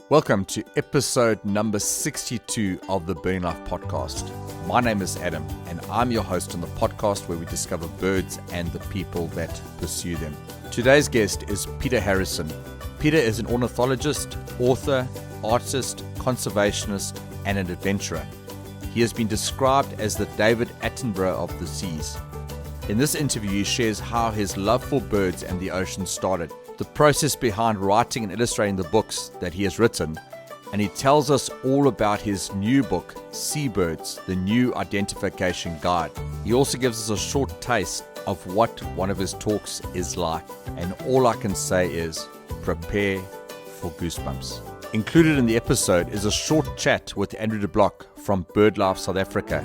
Welcome to episode number 62 of the Birding Life podcast. My name is Adam, and I'm your host on the podcast where we discover birds and the people that pursue them. Today's guest is Peter Harrison. Peter is an ornithologist, author, artist, conservationist, and an adventurer. He has been described as the David Attenborough of the seas. In this interview, he shares how his love for birds and the ocean started, the process behind writing and illustrating the books that he has written, and he tells us all about his new book, Seabirds, the New Identification Guide. He also gives us a short taste of what one of his talks is like, and all I can say is prepare for goosebumps. Included in the episode is a short chat with Andrew de Block from BirdLife South Africa,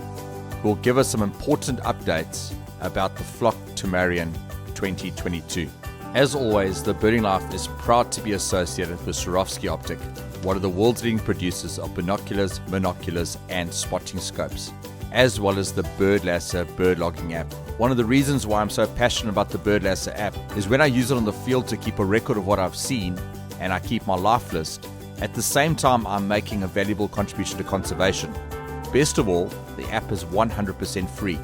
who will give us some important updates about the flock to Marion 2022. As always, the Birding Life is proud to be associated with Swarovski Optic, one of the world's leading producers of binoculars, monoculars, and spotting scopes, as well as the Birdlasser bird logging app. One of the reasons why I'm so passionate about the Birdlasser app is when I use it on the field to keep a record of what I've seen, and I keep my life list. At the same time, I'm making a valuable contribution to conservation. Best of all, the app is 100% free.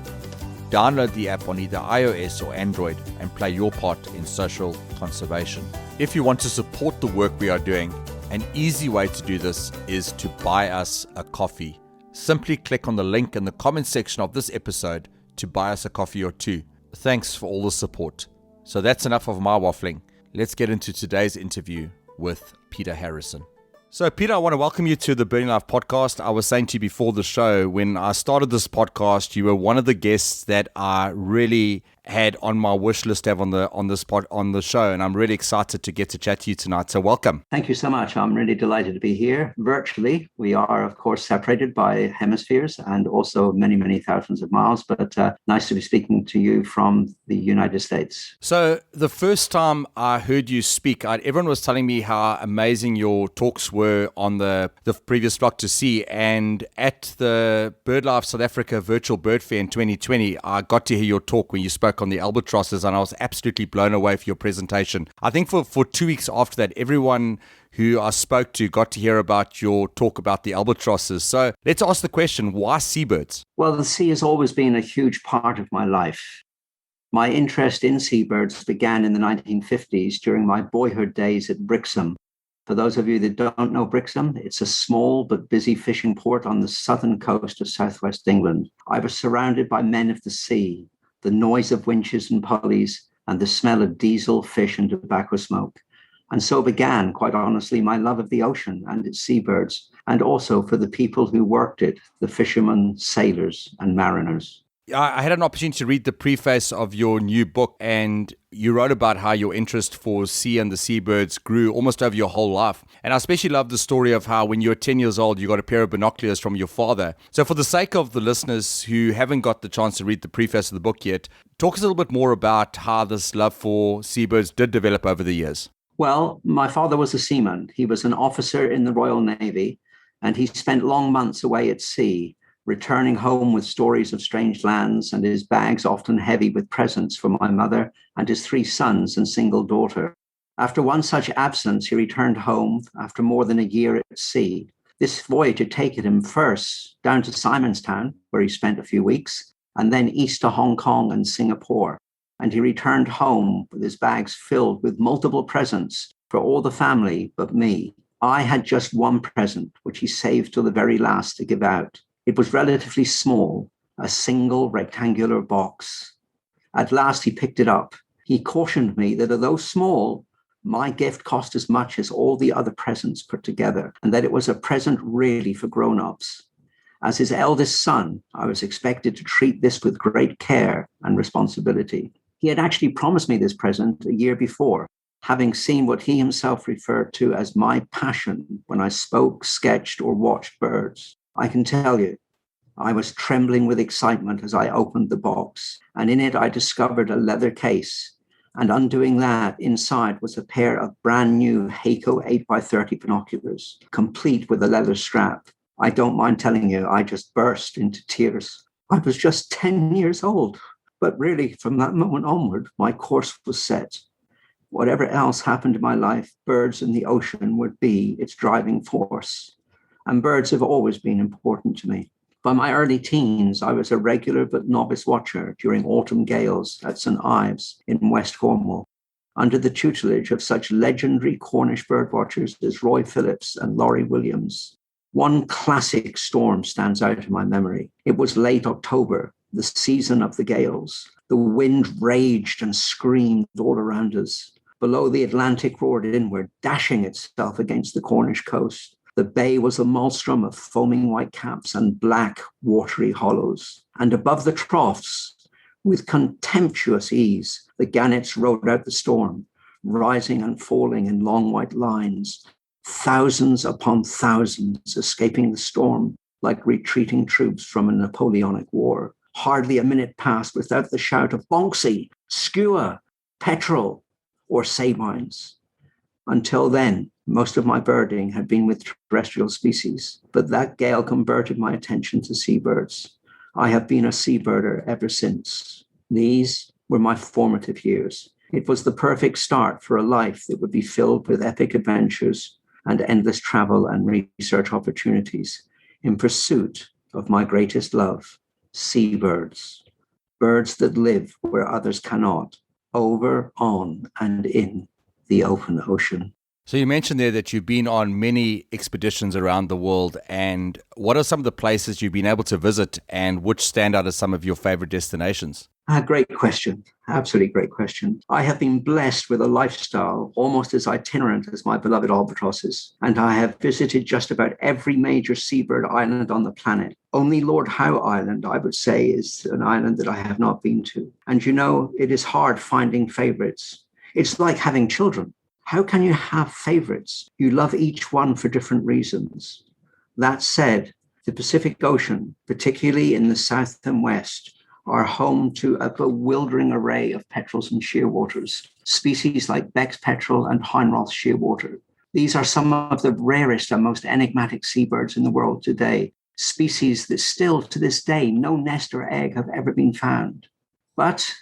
Download the app on either iOS or Android and play your part in social conservation. If you want to support the work we are doing, an easy way to do this is to buy us a coffee. Simply click on the link in the comment section of this episode to buy us a coffee or two. Thanks for all the support. So that's enough of my waffling. Let's get into today's interview with Peter Harrison. So, Peter, I want to welcome you to the Birding Life podcast. I was saying to you before the show, when I started this podcast, you were one of the guests that I really had on my wish list to have on the show, and I'm really excited to get to chat to you tonight. So, welcome. Thank you so much. I'm really delighted to be here virtually. We are, of course, separated by hemispheres and also many, many thousands of miles, but nice to be speaking to you from the United States. So, the first time I heard you speak, everyone was telling me how amazing your talks were on the previous Flock to Sea, and at the BirdLife South Africa Virtual Bird Fair in 2020, I got to hear your talk when you spoke on the albatrosses, and I was absolutely blown away for your presentation. I think for 2 weeks after that, everyone who I spoke to got to hear about your talk about the albatrosses. So let's ask the question, why seabirds? Well, the sea has always been a huge part of my life. My interest in seabirds began in the 1950s during my boyhood days at Brixham. For those of you that don't know Brixham, it's a small but busy fishing port on the southern coast of southwest England. I was surrounded by men of the sea, the noise of winches and pulleys, and the smell of diesel, fish, and tobacco smoke. And so began, quite honestly, my love of the ocean and its seabirds, and also for the people who worked it, the fishermen, sailors, and mariners. I had an opportunity to read the preface of your new book, and you wrote about how your interest for sea and the seabirds grew almost over your whole life. And I especially love the story of how when you were 10 years old, you got a pair of binoculars from your father. So for the sake of the listeners who haven't got the chance to read the preface of the book yet, talk us a little bit more about how this love for seabirds did develop over the years. Well, my father was a seaman. He was an officer in the Royal Navy, and he spent long months away at sea, returning home with stories of strange lands, and his bags often heavy with presents for my mother and his 3 sons and single daughter. After one such absence, he returned home after more than a year at sea. This voyage had taken him first down to Simonstown, where he spent a few weeks, and then east to Hong Kong and Singapore. And he returned home with his bags filled with multiple presents for all the family but me. I had just one present, which he saved till the very last to give out. It was relatively small, a single rectangular box. At last he picked it up. He cautioned me that although small, my gift cost as much as all the other presents put together, and that it was a present really for grown-ups. As his eldest son, I was expected to treat this with great care and responsibility. He had actually promised me this present a year before, having seen what he himself referred to as my passion when I spoke, sketched, or watched birds. I can tell you, I was trembling with excitement as I opened the box, and in it I discovered a leather case. And undoing that, inside was a pair of brand new Heiko 8x30 binoculars, complete with a leather strap. I don't mind telling you, I just burst into tears. I was just 10 years old, but really from that moment onward, my course was set. Whatever else happened in my life, birds in the ocean would be its driving force. And birds have always been important to me. By my early teens, I was a regular but novice watcher during autumn gales at St. Ives in West Cornwall, under the tutelage of such legendary Cornish birdwatchers as Roy Phillips and Laurie Williams. One classic storm stands out in my memory. It was late October, the season of the gales. The wind raged and screamed all around us. Below, the Atlantic roared inward, dashing itself against the Cornish coast. The bay was a maelstrom of foaming white caps and black, watery hollows. And above the troughs, with contemptuous ease, the gannets rode out the storm, rising and falling in long white lines, thousands upon thousands escaping the storm like retreating troops from a Napoleonic war. Hardly a minute passed without the shout of bonksy, skua, petrel, or sabines. Until then, most of my birding had been with terrestrial species, but that gale converted my attention to seabirds. I have been a seabirder ever since. These were my formative years. It was the perfect start for a life that would be filled with epic adventures and endless travel and research opportunities in pursuit of my greatest love, seabirds. Birds that live where others cannot, over, on, and in the open ocean. So you mentioned there that you've been on many expeditions around the world, and what are some of the places you've been able to visit and which stand out as some of your favorite destinations? Great question. Absolutely great question. I have been blessed with a lifestyle almost as itinerant as my beloved albatrosses, and I have visited just about every major seabird island on the planet. Only Lord Howe Island, I would say, is an island that I have not been to. And you know, it is hard finding favorites. It's like having children. How can you have favorites? You love each one for different reasons. That said, the Pacific Ocean, particularly in the south and west, are home to a bewildering array of petrels and shearwaters, species like Beck's petrel and Heinroth's shearwater. These are some of the rarest and most enigmatic seabirds in the world today, species that still to this day no nest or egg have ever been found. But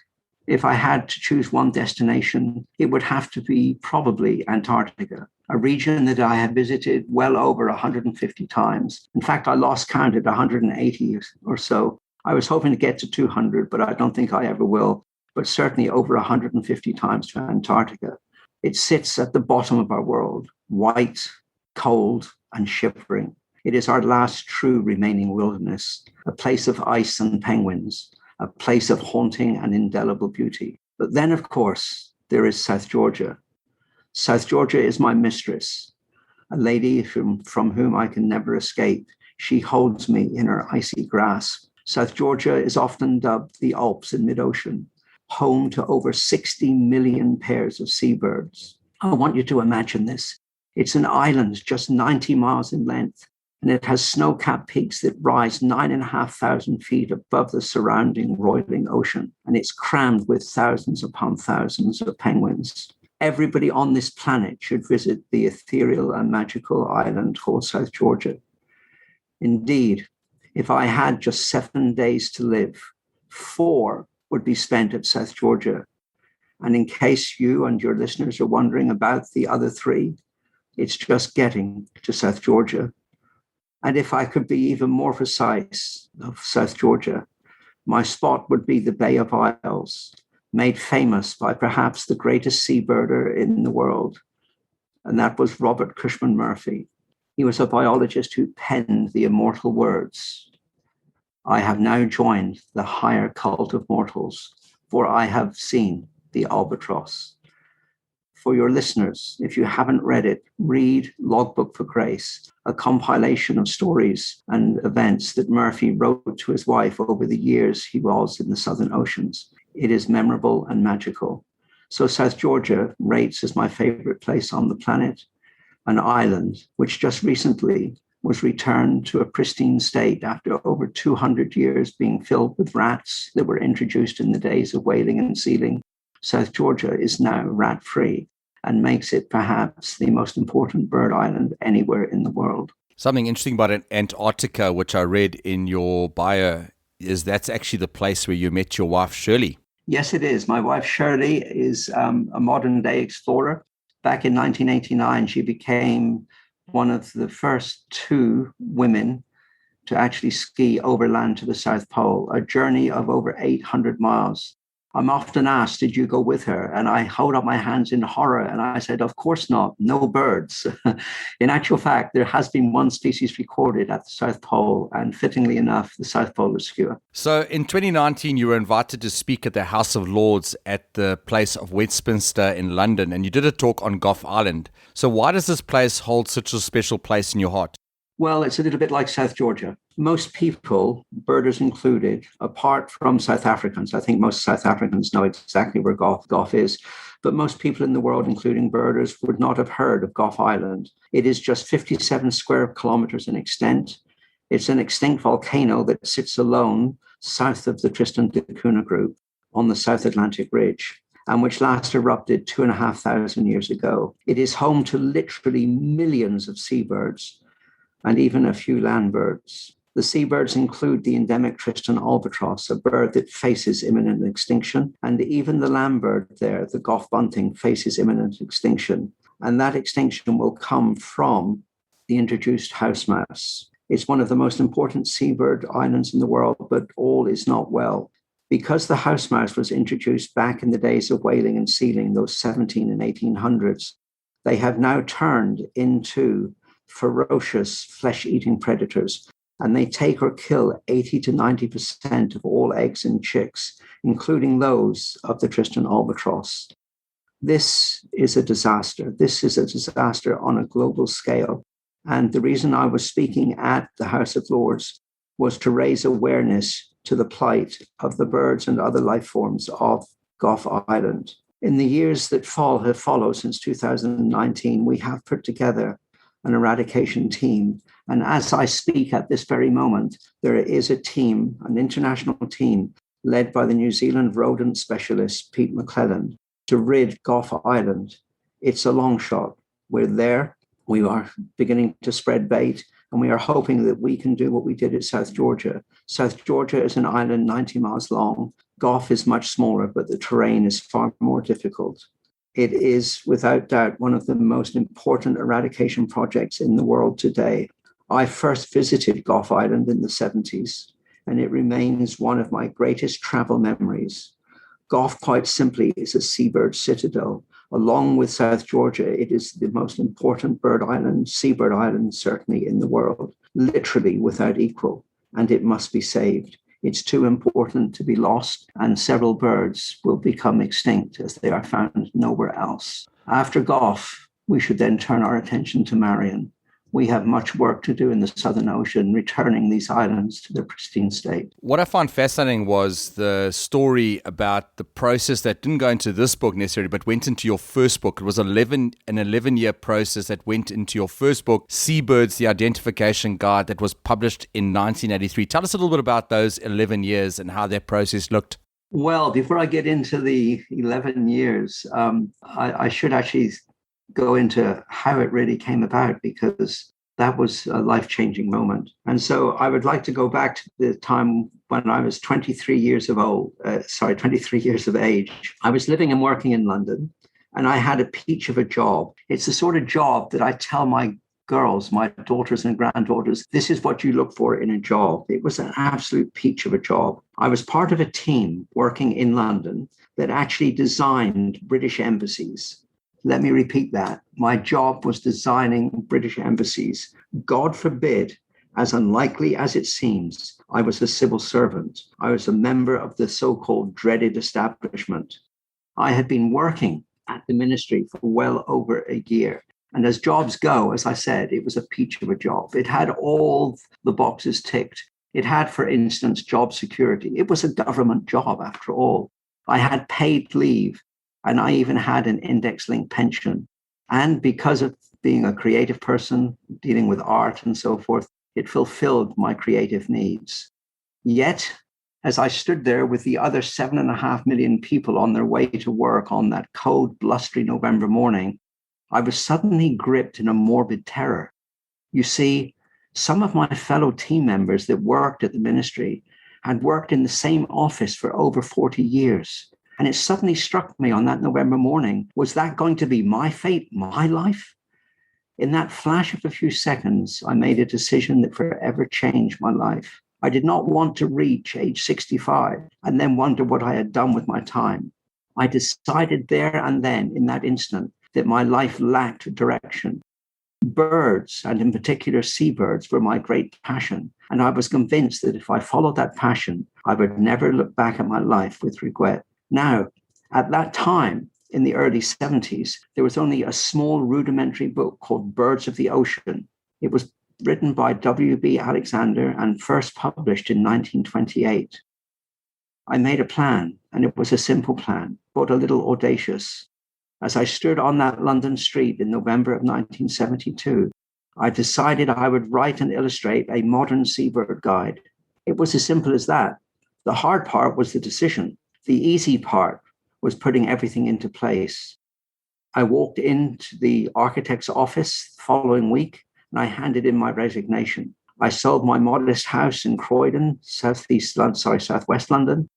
if I had to choose one destination, it would have to be probably Antarctica, a region that I have visited well over 150 times. In fact, I lost count at 180 or so. I was hoping to get to 200, but I don't think I ever will, but certainly over 150 times to Antarctica. It sits at the bottom of our world, white, cold, and shivering. It is our last true remaining wilderness, a place of ice and penguins, a place of haunting and indelible beauty. But then, of course, there is South Georgia. South Georgia is my mistress, a lady from whom I can never escape. She holds me in her icy grasp. South Georgia is often dubbed the Alps in mid-ocean, home to over 60 million pairs of seabirds. I want you to imagine this. It's an island just 90 miles in length, and it has snow-capped peaks that rise 9,500 feet above the surrounding roiling ocean, and it's crammed with thousands upon thousands of penguins. Everybody on this planet should visit the ethereal and magical island called South Georgia. Indeed, if I had just 7 days to live, 4 would be spent at South Georgia. And in case you and your listeners are wondering about the other 3, it's just getting to South Georgia. And if I could be even more precise of South Georgia, my spot would be the Bay of Isles, made famous by perhaps the greatest seabirder in the world. And that was Robert Cushman Murphy. He was a biologist who penned the immortal words, "I have now joined the higher cult of mortals, for I have seen the albatross." For your listeners, if you haven't read it, read Logbook for Grace, a compilation of stories and events that Murphy wrote to his wife over the years he was in the Southern Oceans. It is memorable and magical. So South Georgia rates as my favorite place on the planet, an island which just recently was returned to a pristine state after over 200 years being filled with rats that were introduced in the days of whaling and sealing. South Georgia is now rat-free and makes it perhaps the most important bird island anywhere in the world. Something interesting about Antarctica, which I read in your bio, is that's actually the place where you met your wife, Shirley. Yes, it is. My wife, Shirley, is a modern day explorer. Back in 1989, she became one of the first two women to actually ski overland to the South Pole, a journey of over 800 miles. I'm often asked, did you go with her? And I hold up my hands in horror and I said, of course not, no birds. In actual fact, there has been one species recorded at the South Pole, and fittingly enough, the South Polar skua. So in 2019, you were invited to speak at the House of Lords at the place of Westminster in London, and you did a talk on Gough Island. So why does this place hold such a special place in your heart? Well, it's a little bit like South Georgia. Most people, birders included, apart from South Africans, I think most South Africans know exactly where Gough is, but most people in the world, including birders, would not have heard of Gough Island. It is just 57 square kilometers in extent. It's an extinct volcano that sits alone south of the Tristan da Cunha group on the South Atlantic Ridge, and which last erupted 2,500 years ago. It is home to literally millions of seabirds and even a few land birds. The seabirds include the endemic Tristan albatross, a bird that faces imminent extinction, and even the land bird there, the Gough bunting, faces imminent extinction. And that extinction will come from the introduced house mouse. It's one of the most important seabird islands in the world, but all is not well. Because the house mouse was introduced back in the days of whaling and sealing, those 17 and 1800s, they have now turned into ferocious flesh-eating predators, and they take or kill 80 to 90% of all eggs and chicks, including those of the Tristan albatross. This is a disaster. This is a disaster on a global scale. And the reason I was speaking at the House of Lords was to raise awareness to the plight of the birds and other life forms of Gough Island. In the years that have followed since 2019, we have put together an eradication team. And as I speak at this very moment, there is a team, an international team, led by the New Zealand rodent specialist, Pete McClellan, to rid Gough Island. It's a long shot. We're there. We are beginning to spread bait, and we are hoping that we can do what we did at South Georgia. South Georgia is an island 90 miles long. Gough is much smaller, but the terrain is far more difficult. It is, without doubt, one of the most important eradication projects in the world today. I first visited Gough Island in the 70s, and it remains one of my greatest travel memories. Gough, quite simply, is a seabird citadel. Along with South Georgia, it is the most important bird island, seabird island, certainly in the world, literally without equal, and it must be saved. It's too important to be lost, and several birds will become extinct as they are found nowhere else. After Gough, we should then turn our attention to Marion. We have much work to do in the Southern Ocean, returning these islands to their pristine state. What I found fascinating was the story about the process that didn't go into this book necessarily, but went into your first book. It was an 11-year process that went into your first book, Seabirds, the Identification Guide, that was published in 1983. Tell us a little bit about those 11 years and how that process looked. Well, before I get into the 11 years, I should actually go into how it really came about, because that was a life-changing moment. And so I would like to go back to the time when I was 23 years of age. I was living and working in London, and I had a peach of a job. It's the sort of job that I tell my girls, my daughters and granddaughters, this is what you look for in a job. It was an absolute peach of a job. I was part of a team working in London that actually designed British embassies. Let me repeat that. My job was designing British embassies. God forbid, as unlikely as it seems, I was a civil servant. I was a member of the so-called dreaded establishment. I had been working at the ministry for well over a year. And as jobs go, as I said, it was a peach of a job. It had all the boxes ticked. It had, for instance, job security. It was a government job, after all. I had paid leave. And I even had an index-linked pension. And because of being a creative person, dealing with art and so forth, it fulfilled my creative needs. Yet, as I stood there with the other 7.5 million people on their way to work on that cold, blustery November morning, I was suddenly gripped in a morbid terror. You see, some of my fellow team members that worked at the ministry had worked in the same office for over 40 years. And it suddenly struck me on that November morning, was that going to be my fate, my life? In that flash of a few seconds, I made a decision that forever changed my life. I did not want to reach age 65 and then wonder what I had done with my time. I decided there and then, in that instant, that my life lacked direction. Birds, and in particular seabirds, were my great passion. And I was convinced that if I followed that passion, I would never look back at my life with regret. Now, at that time, in the early 70s, there was only a small rudimentary book called Birds of the Ocean. It was written by W.B. Alexander and first published in 1928. I made a plan, and it was a simple plan, but a little audacious. As I stood on that London street in November of 1972, I decided I would write and illustrate a modern seabird guide. It was as simple as that. The hard part was the decision. The easy part was putting everything into place. I walked into the architect's office the following week, and I handed in my resignation. I sold my modest house in Croydon, southwest London,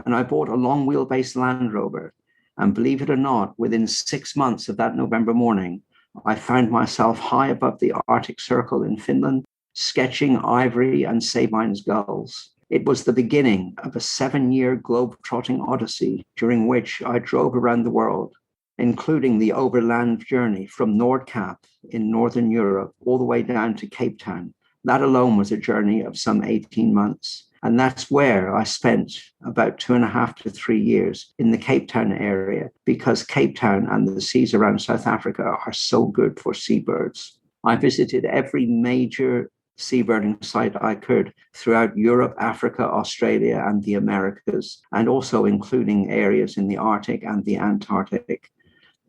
and I bought a long wheelbase Land Rover. And believe it or not, within 6 months of that November morning, I found myself high above the Arctic Circle in Finland, sketching ivory and Sabine's gulls. It was the beginning of a 7-year globe-trotting odyssey during which I drove around the world, including the overland journey from Nordkap in Northern Europe all the way down to Cape Town. That alone was a journey of some 18 months. And that's where I spent about 2.5 to 3 years in the Cape Town area, because Cape Town and the seas around South Africa are so good for seabirds. I visited every major seabirding site I could throughout Europe, Africa, Australia, and the Americas, and also including areas in the Arctic and the Antarctic.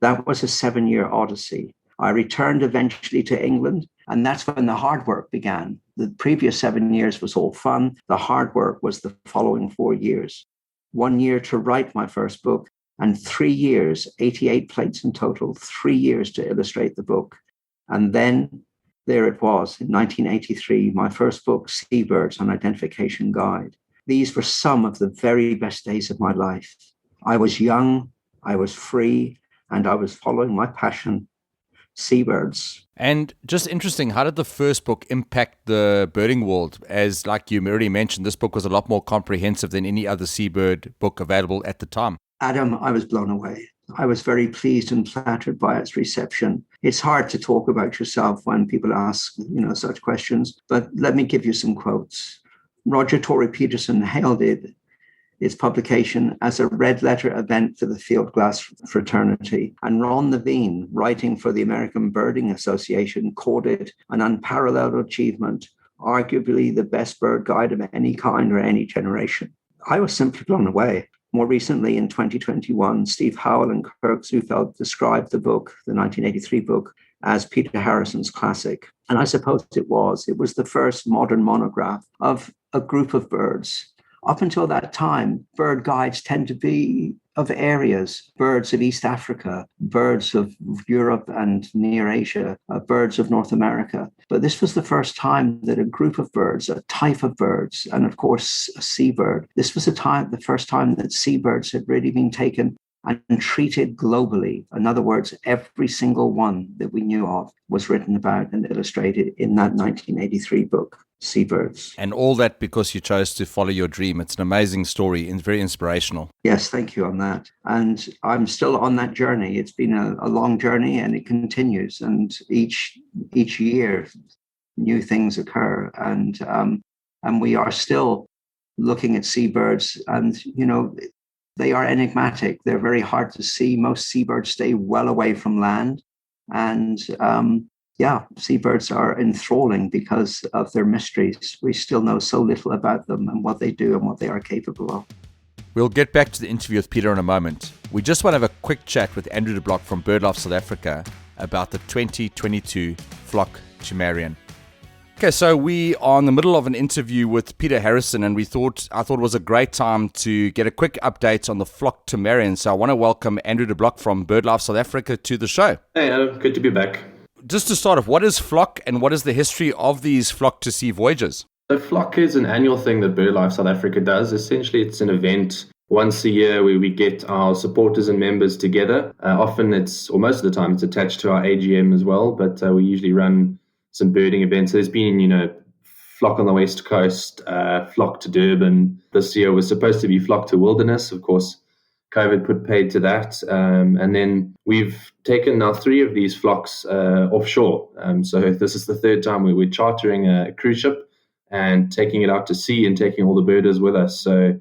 That was a 7-year odyssey. I returned eventually to England, and that's when the hard work began. The previous 7 years was all fun. The hard work was the following 4 years. 1 year to write my first book, and 3 years, 88 plates in total, 3 years to illustrate the book. And then there it was, in 1983, my first book, Seabirds, an Identification Guide. These were some of the very best days of my life. I was young, I was free, and I was following my passion, seabirds. And just interesting, how did the first book impact the birding world? As like you already mentioned, this book was a lot more comprehensive than any other seabird book available at the time. Adam, I was blown away. I was very pleased and flattered by its reception. It's hard to talk about yourself when people ask, such questions, but let me give you some quotes. Roger Tory Peterson hailed its publication as a red letter event for the field glass fraternity. And Ron Levine, writing for the American Birding Association, called it an unparalleled achievement, arguably the best bird guide of any kind or any generation. I was simply blown away. More recently, in 2021, Steve Howell and Kirk Zufeld described the book, the 1983 book, as Peter Harrison's classic. And I suppose it was. It was the first modern monograph of a group of birds. Up until that time, bird guides tend to be of areas, birds of East Africa, birds of Europe and near Asia, birds of North America. But this was the first time that a group of birds, a type of birds, and of course a seabird, this was the first time that seabirds had really been taken and treated globally. In other words, every single one that we knew of was written about and illustrated in that 1983 book, Seabirds. And all that because you chose to follow your dream. It's an amazing story and very inspirational. Yes, thank you on that. And I'm still on that journey. It's been a long journey and it continues. And each year, new things occur. And we are still looking at seabirds and, they are enigmatic. They're very hard to see. Most seabirds stay well away from land. And seabirds are enthralling because of their mysteries. We still know so little about them and what they do and what they are capable of. We'll get back to the interview with Peter in a moment. We just want to have a quick chat with Andrew de Block from BirdLife South Africa about the 2022 Flock to Marion. Okay, so we are in the middle of an interview with Peter Harrison, and I thought it was a great time to get a quick update on the Flock to Marion. So I want to welcome Andrew de Block from BirdLife South Africa to the show. Hey, Adam. Good to be back. Just to start off, what is Flock and what is the history of these Flock to Sea voyages? So Flock is an annual thing that BirdLife South Africa does. Essentially, it's an event once a year where we get our supporters and members together. Often most of the time, it's attached to our AGM as well, but we usually run some birding events. So there's been, Flock on the West Coast, Flock to Durban. This year was supposed to be Flock to Wilderness. Of course, COVID put paid to that. And then we've taken now 3 of these flocks offshore. So this is the 3rd time we're chartering a cruise ship and taking it out to sea and taking all the birders with us. So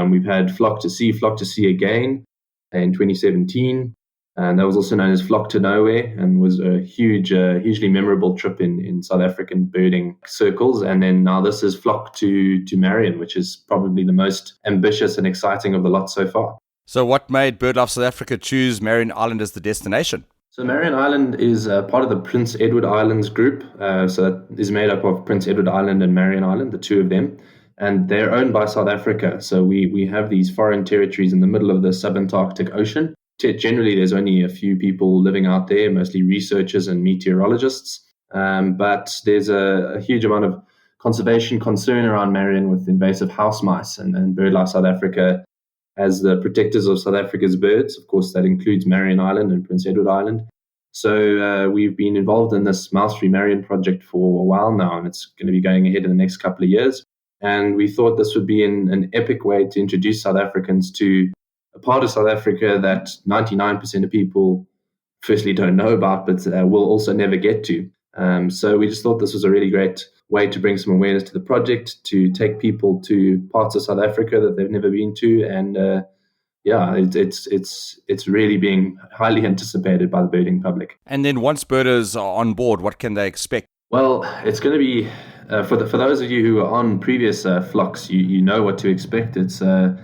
we've had Flock to Sea again in 2017. And that was also known as Flock to Nowhere, and was a hugely memorable trip in South African birding circles. And then now this is Flock to Marion, which is probably the most ambitious and exciting of the lot so far. So what made BirdLife South Africa choose Marion Island as the destination? So Marion Island is part of the Prince Edward Islands group. So that is made up of Prince Edward Island and Marion Island, the 2 of them. And they're owned by South Africa. So we have these foreign territories in the middle of the subantarctic ocean. Generally, there's only a few people living out there, mostly researchers and meteorologists. But there's a huge amount of conservation concern around Marion with invasive house mice, and BirdLife South Africa, as the protectors of South Africa's birds. Of course, that includes Marion Island and Prince Edward Island. So we've been involved in this Mouse-Free Marion project for a while now, and it's going to be going ahead in the next couple of years. And we thought this would be an epic way to introduce South Africans to a part of South Africa that 99% of people firstly don't know about, but will also never get to. So we just thought this was a really great way to bring some awareness to the project, to take people to parts of South Africa that they've never been to. And it's really being highly anticipated by the birding public. And then once birders are on board, what can they expect? Well, it's going to be, for those of you who are on previous flocks, you know what to expect. It's a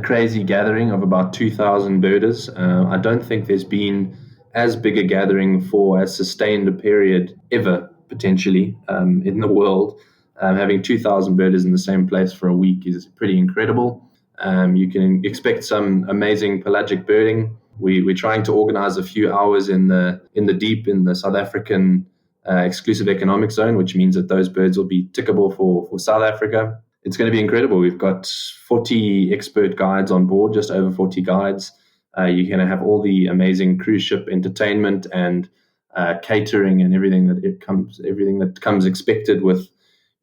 crazy gathering of about 2,000 birders. I don't think there's been as big a gathering for as sustained a period ever, potentially, in the world. Having 2,000 birders in the same place for a week is pretty incredible. You can expect some amazing pelagic birding. We're trying to organize a few hours in the deep in the South African exclusive economic zone, which means that those birds will be tickable for South Africa. It's going to be incredible. We've got 40 expert guides on board, just over 40 guides. You're going to have all the amazing cruise ship entertainment and catering and everything that comes expected with,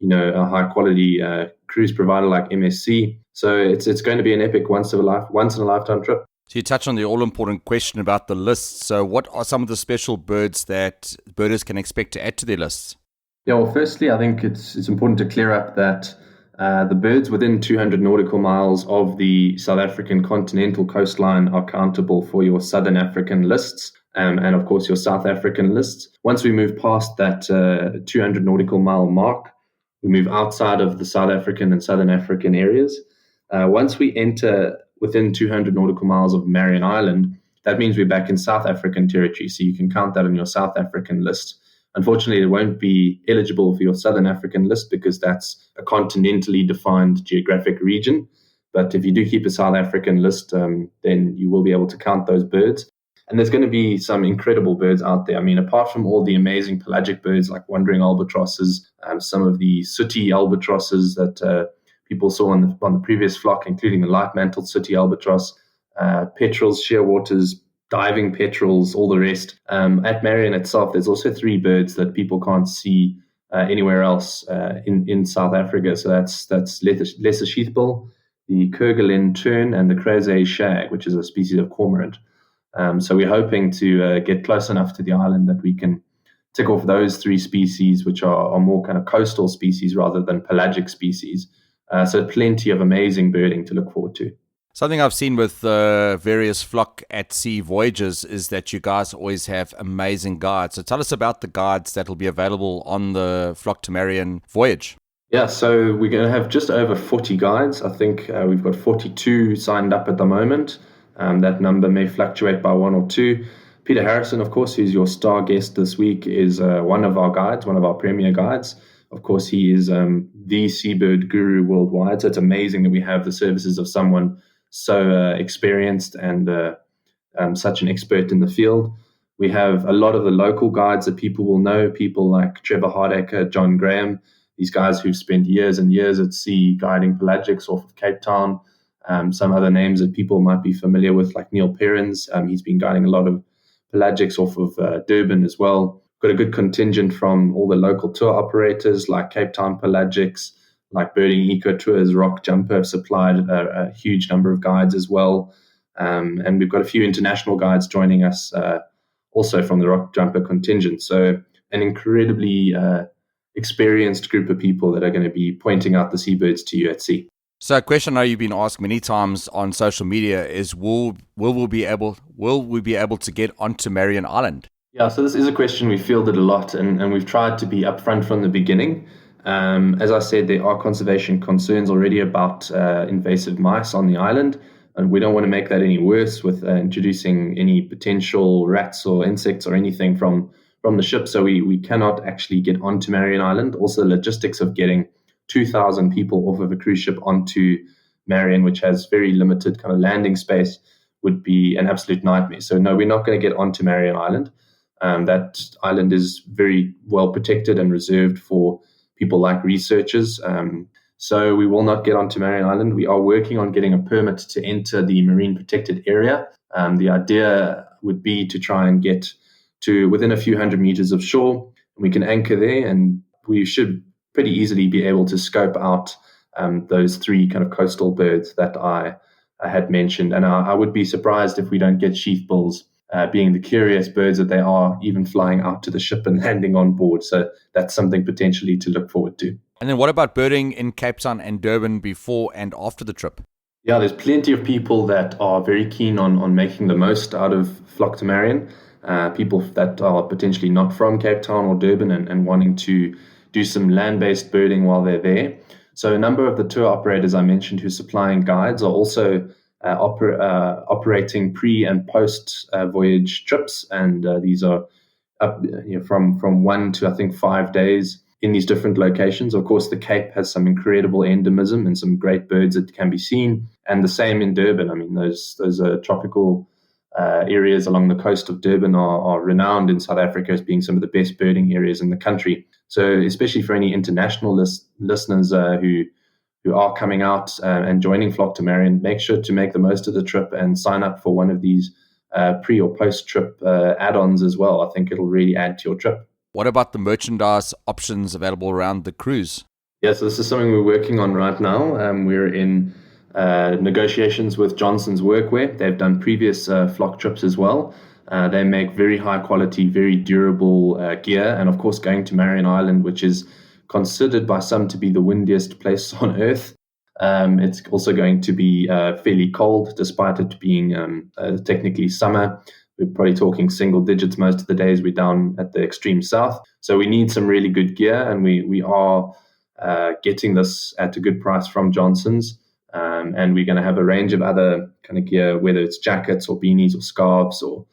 a high quality cruise provider like MSC. So it's going to be an epic once in a lifetime trip. So you touched on the all-important question about the lists. So what are some of the special birds that birders can expect to add to their lists? Yeah, well, firstly, I think it's important to clear up that the birds within 200 nautical miles of the South African continental coastline are countable for your Southern African lists and, of course, your South African lists. Once we move past that 200 nautical mile mark, we move outside of the South African and Southern African areas. Once we enter within 200 nautical miles of Marion Island, that means we're back in South African territory, so you can count that on your South African list. Unfortunately, it won't be eligible for your Southern African list because that's a continentally defined geographic region. But if you do keep a South African list, then you will be able to count those birds. And there's going to be some incredible birds out there. I mean, apart from all the amazing pelagic birds like wandering albatrosses, some of the sooty albatrosses that people saw on the previous flock, including the light-mantled sooty albatross, petrels, shearwaters, diving petrels, all the rest. At Marion itself, there's also 3 birds that people can't see anywhere else in South Africa. So that's lesser sheathbill, the Kerguelen tern, and the crozet shag, which is a species of cormorant. So we're hoping to get close enough to the island that we can tick off those 3 species, which are more kind of coastal species rather than pelagic species. So plenty of amazing birding to look forward to. Something I've seen with various flock at sea voyages is that you guys always have amazing guides. So tell us about the guides that will be available on the Flock to Marion voyage. Yeah, so we're going to have just over 40 guides. I think we've got 42 signed up at the moment. That number may fluctuate by 1 or 2. Peter Harrison, of course, who's your star guest this week, is one of our guides, one of our premier guides. Of course, he is the seabird guru worldwide. So it's amazing that we have the services of someone so experienced and such an expert in the field. We have a lot of the local guides that people will know, people like Trevor Hardaker, John Graham, these guys who've spent years and years at sea guiding pelagics off of Cape Town. Some other names that people might be familiar with, like Neil Perrins. He's been guiding a lot of pelagics off of Durban as well. Got a good contingent from all the local tour operators like Cape Town Pelagics, like Birding Eco Tours, Rock Jumper have supplied a huge number of guides as well. And we've got a few international guides joining us also from the Rock Jumper contingent. So an incredibly experienced group of people that are going to be pointing out the seabirds to you at sea. So a question I know you've been asked many times on social media is, will we be able to get onto Marion Island? Yeah, so this is a question we fielded a lot, and we've tried to be upfront from the beginning. As I said, there are conservation concerns already about invasive mice on the island, and we don't want to make that any worse with introducing any potential rats or insects or anything from the ship. So we cannot actually get onto Marion Island. Also, the logistics of getting 2,000 people off of a cruise ship onto Marion, which has very limited kind of landing space, would be an absolute nightmare. So no, we're not going to get onto Marion Island. That island is very well protected and reserved for people like researchers. So we will not get onto Marion Island. We are working on getting a permit to enter the marine protected area. The idea would be to try and get to within a few hundred meters of shore. We can anchor there, and we should pretty easily be able to scope out those three kind of coastal birds that I had mentioned. And I would be surprised if we don't get sheath bulls, being the curious birds that they are, even flying out to the ship and landing on board. So that's something potentially to look forward to. And then what about birding in Cape Town and Durban before and after the trip? Yeah, there's plenty of people that are very keen on making the most out of Flock to Marion, people that are potentially not from Cape Town or Durban and wanting to do some land-based birding while they're there. So a number of the tour operators I mentioned who are supplying guides are also operating pre and post voyage trips, and these are up from 1 to I think 5 days in these different locations. Of course, the Cape has some incredible endemism and some great birds that can be seen, and the same in Durban. I mean, those tropical areas along the coast of Durban are renowned in South Africa as being some of the best birding areas in the country. So especially for any international listeners who are coming out and joining Flock to Marion, make sure to make the most of the trip and sign up for one of these pre or post-trip add-ons as well. I think it'll really add to your trip. What about the merchandise options available around the cruise? Yeah, so this is something we're working on right now. We're in negotiations with Johnson's Workwear. They've done previous Flock trips as well. They make very high quality, very durable gear. And of course, going to Marion Island, which is considered by some to be the windiest place on Earth. It's also going to be fairly cold, despite it being technically summer. We're probably talking single digits most of the days we're down at the extreme south. So we need some really good gear, and we are getting this at a good price from Johnson's. And we're going to have a range of other kind of gear, whether it's jackets or beanies or scarves or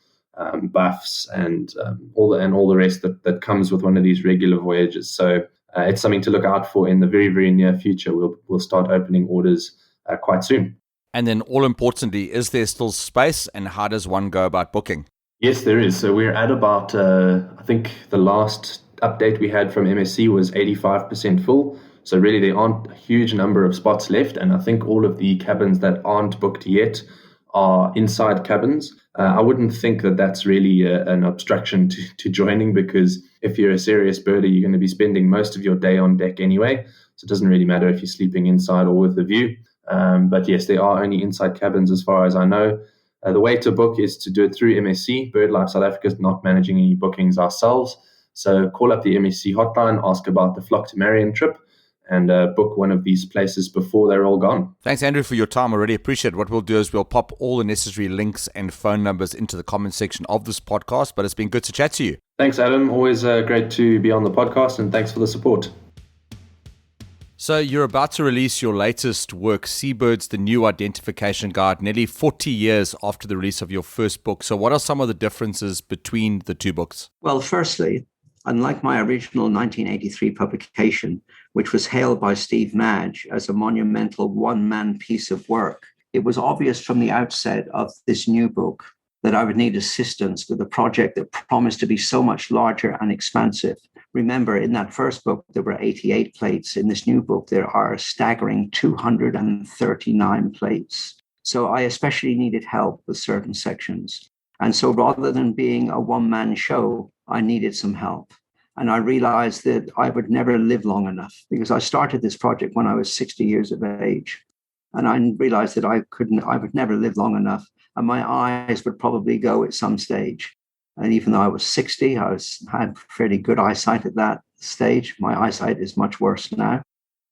buffs and all the rest that comes with one of these regular voyages. So it's something to look out for in the very, very near future. We'll start opening orders quite soon. And then all importantly, is there still space, and how does one go about booking? Yes, there is. So we're at about, I think the last update we had from MSC was 85% full. So really there aren't a huge number of spots left. And I think all of the cabins that aren't booked yet are inside cabins. I wouldn't think that that's really an obstruction to joining, because if you're a serious birder, you're going to be spending most of your day on deck anyway. So it doesn't really matter if you're sleeping inside or with the view. But yes, there are only inside cabins as far as I know. The way to book is to do it through MSC. BirdLife South Africa is not managing any bookings ourselves. So call up the MSC hotline, ask about the Flock to Marion trip, and book one of these places before they're all gone. Thanks, Andrew, for your time. I really appreciate it. What we'll do is we'll pop all the necessary links and phone numbers into the comment section of this podcast, but it's been good to chat to you. Thanks, Adam. Always great to be on the podcast, and thanks for the support. So you're about to release your latest work, Seabirds, the New Identification Guide, nearly 40 years after the release of your first book. So what are some of the differences between the two books? Well, firstly, unlike my original 1983 publication, which was hailed by Steve Madge as a monumental one-man piece of work, it was obvious from the outset of this new book that I would need assistance with a project that promised to be so much larger and expansive Remember, in that first book, there were 88 plates. In this new book, there are a staggering 239 plates. So I especially needed help with certain sections. And so rather than being a one-man show, I needed some help. And I realized that I would never live long enough because I started this project when I was 60 years of age. And I realized that I would never live long enough. And my eyes would probably go at some stage. And even though I was 60, had fairly good eyesight at that stage. My eyesight is much worse now.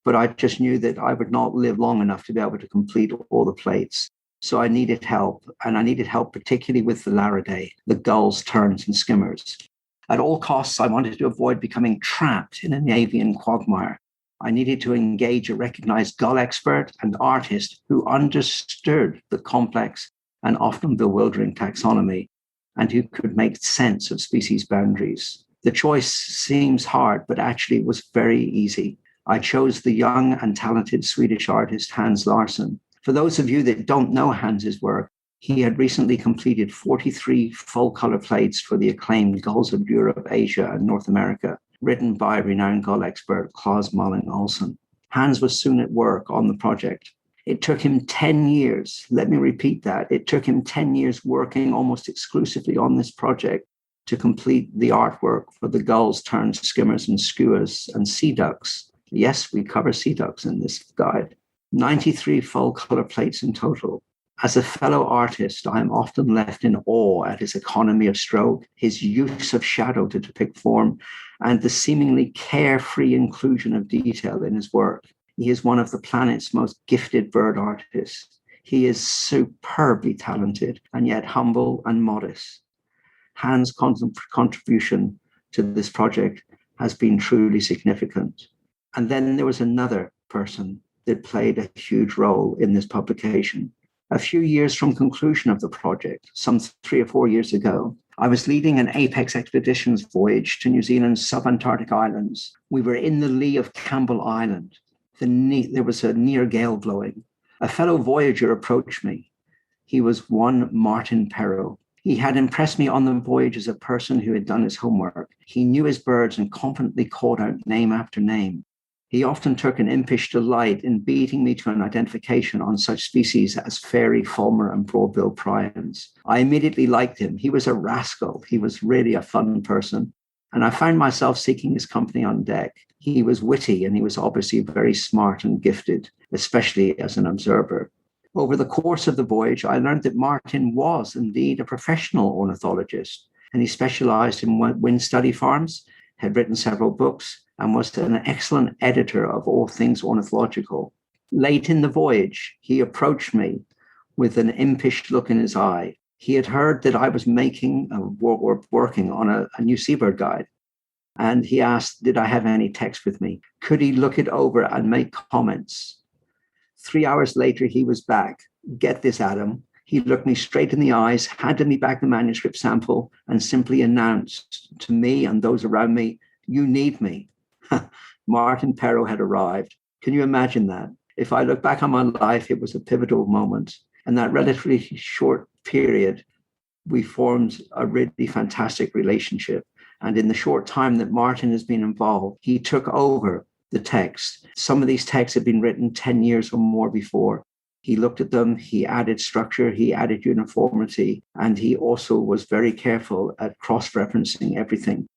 But I just knew that I would not live long enough to be able to complete all the plates. So I needed help. And I needed help particularly with the Laridae, the gulls, terns, and skimmers. At all costs, I wanted to avoid becoming trapped in an avian quagmire. I needed to engage a recognized gull expert and artist who understood the complex and often bewildering taxonomy and who could make sense of species boundaries. The choice seems hard, but actually it was very easy. I chose the young and talented Swedish artist Hans Larsson. For those of you that don't know Hans's work, he had recently completed 43 full-color plates for the acclaimed Gulls of Europe, Asia, and North America, written by renowned gull expert Claus Malling Olsen. Hans was soon at work on the project. It took him 10 years. Let me repeat that. It took him 10 years working almost exclusively on this project to complete the artwork for the gulls, terns, skimmers, and skuas, and sea ducks. Yes, we cover sea ducks in this guide. 93 full-color plates in total. As a fellow artist, I am often left in awe at his economy of stroke, his use of shadow to depict form, and the seemingly carefree inclusion of detail in his work. He is one of the planet's most gifted bird artists. He is superbly talented and yet humble and modest. Hans' contribution to this project has been truly significant. And then there was another person that played a huge role in this publication. A few years from conclusion of the project, some 3 or 4 years ago, I was leading an Apex Expeditions voyage to New Zealand's sub-Antarctic islands. We were in the lee of Campbell Island. There was a near gale blowing. A fellow voyager approached me. He was one Martin Perrow. He had impressed me on the voyage as a person who had done his homework. He knew his birds and confidently called out name after name. He often took an impish delight in beating me to an identification on such species as fairy, fulmar, and broad-billed prions. I immediately liked him. He was a rascal. He was really a fun person. And I found myself seeking his company on deck. He was witty and he was obviously very smart and gifted, especially as an observer. Over the course of the voyage, I learned that Martin was indeed a professional ornithologist, and he specialized in wind study farms, had written several books, and was an excellent editor of all things ornithological. Late in the voyage, he approached me with an impish look in his eye. He had heard that I was working on a new seabird guide. And he asked, did I have any text with me? Could he look it over and make comments? 3 hours later, he was back. Get this, Adam. He looked me straight in the eyes, handed me back the manuscript sample, and simply announced to me and those around me, you need me. Martin Perrow had arrived. Can you imagine that? If I look back on my life, it was a pivotal moment. In that relatively short period, we formed a really fantastic relationship. And in the short time that Martin has been involved, he took over the text. Some of these texts had been written 10 years or more before. He looked at them, he added structure, he added uniformity, and he also was very careful at cross-referencing everything.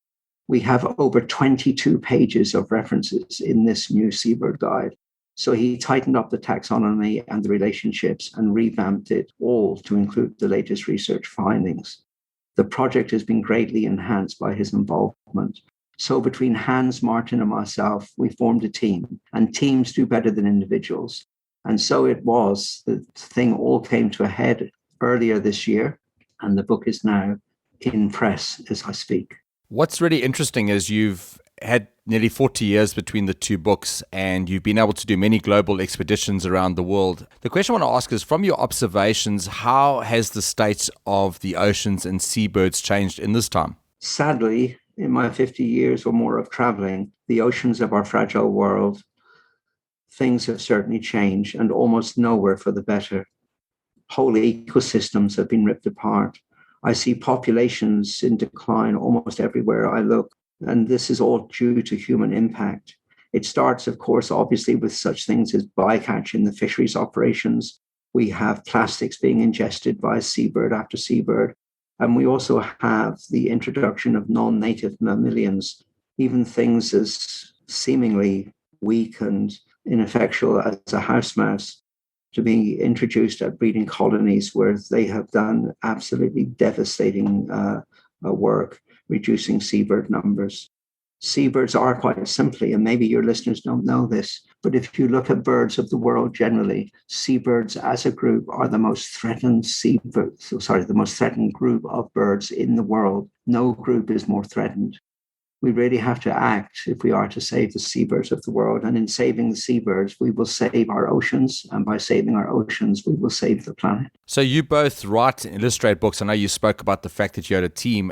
We have over 22 pages of references in this new Seabird guide. So he tightened up the taxonomy and the relationships and revamped it all to include the latest research findings. The project has been greatly enhanced by his involvement. So between Hans, Martin, and myself, we formed a team, and teams do better than individuals. And so it was, the thing all came to a head earlier this year, and the book is now in press as I speak. What's really interesting is you've had nearly 40 years between the two books, and you've been able to do many global expeditions around the world. The question I want to ask is, from your observations, how has the state of the oceans and seabirds changed in this time? Sadly, in my 50 years or more of traveling, the oceans of our fragile world, things have certainly changed, and almost nowhere for the better. Whole ecosystems have been ripped apart. I see populations in decline almost everywhere I look. And this is all due to human impact. It starts, of course, obviously with such things as bycatch in the fisheries operations. We have plastics being ingested by seabird after seabird. And we also have the introduction of non-native mammalians, even things as seemingly weak and ineffectual as a house mouse, to be introduced at breeding colonies where they have done absolutely devastating work, reducing seabird numbers. Seabirds are quite simply, and maybe your listeners don't know this, but if you look at birds of the world generally, seabirds as a group are the most threatened the most threatened group of birds in the world. No group is more threatened. We really have to act if we are to save the seabirds of the world. And in saving the seabirds, we will save our oceans. And by saving our oceans, we will save the planet. So you both write and illustrate books. I know you spoke about the fact that you had a team,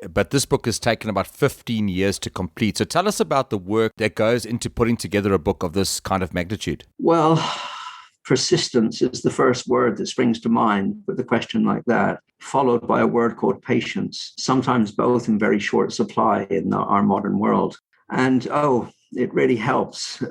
but this book has taken about 15 years to complete. So tell us about the work that goes into putting together a book of this kind of magnitude. Well, persistence is the first word that springs to mind with a question like that, followed by a word called patience, sometimes both in very short supply in our modern world. And it really helps.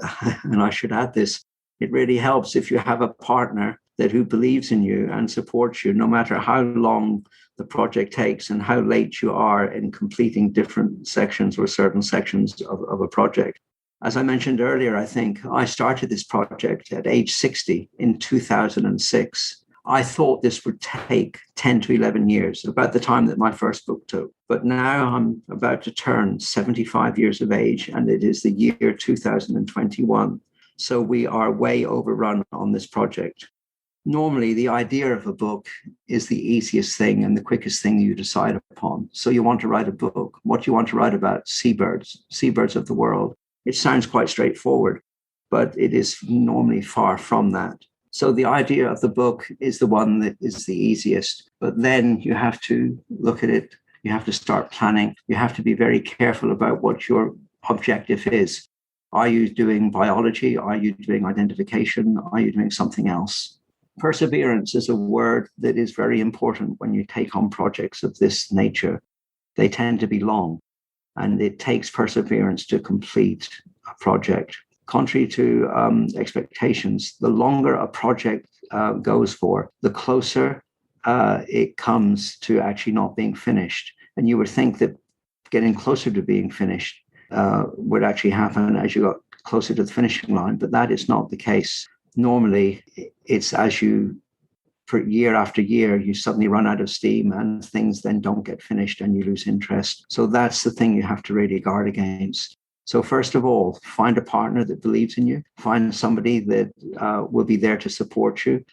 And I should add this, it really helps if you have a partner who believes in you and supports you, no matter how long the project takes and how late you are in completing different sections or certain sections of a project. As I mentioned earlier, I think I started this project at age 60 in 2006. I thought this would take 10 to 11 years, about the time that my first book took. But now I'm about to turn 75 years of age, and it is the year 2021. So we are way overrun on this project. Normally, the idea of a book is the easiest thing and the quickest thing you decide upon. So you want to write a book. What do you want to write about? Seabirds of the world. It sounds quite straightforward, but it is normally far from that. So the idea of the book is the one that is the easiest, but then you have to look at it. You have to start planning. You have to be very careful about what your objective is. Are you doing biology? Are you doing identification? Are you doing something else? Perseverance is a word that is very important when you take on projects of this nature. They tend to be long, and it takes perseverance to complete a project. Contrary to expectations, the longer a project goes for, the closer it comes to actually not being finished. And you would think that getting closer to being finished would actually happen as you got closer to the finishing line, but that is not the case. Normally, it's as for year after year, you suddenly run out of steam and things then don't get finished and you lose interest. So that's the thing you have to really guard against. So first of all, find a partner that believes in you. Find somebody that will be there to support you.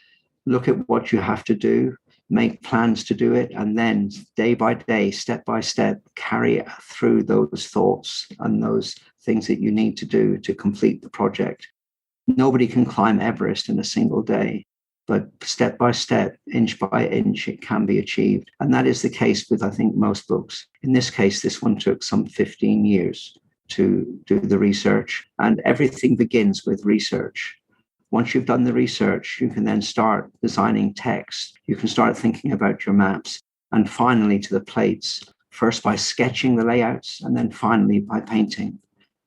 Look at what you have to do. Make plans to do it. And then day by day, step by step, carry through those thoughts and those things that you need to do to complete the project. Nobody can climb Everest in a single day. But step by step, inch by inch, it can be achieved. And that is the case with, I think, most books. In this case, this one took some 15 years to do the research. And everything begins with research. Once you've done the research, you can then start designing text. You can start thinking about your maps. And finally, to the plates, first by sketching the layouts, and then finally by painting.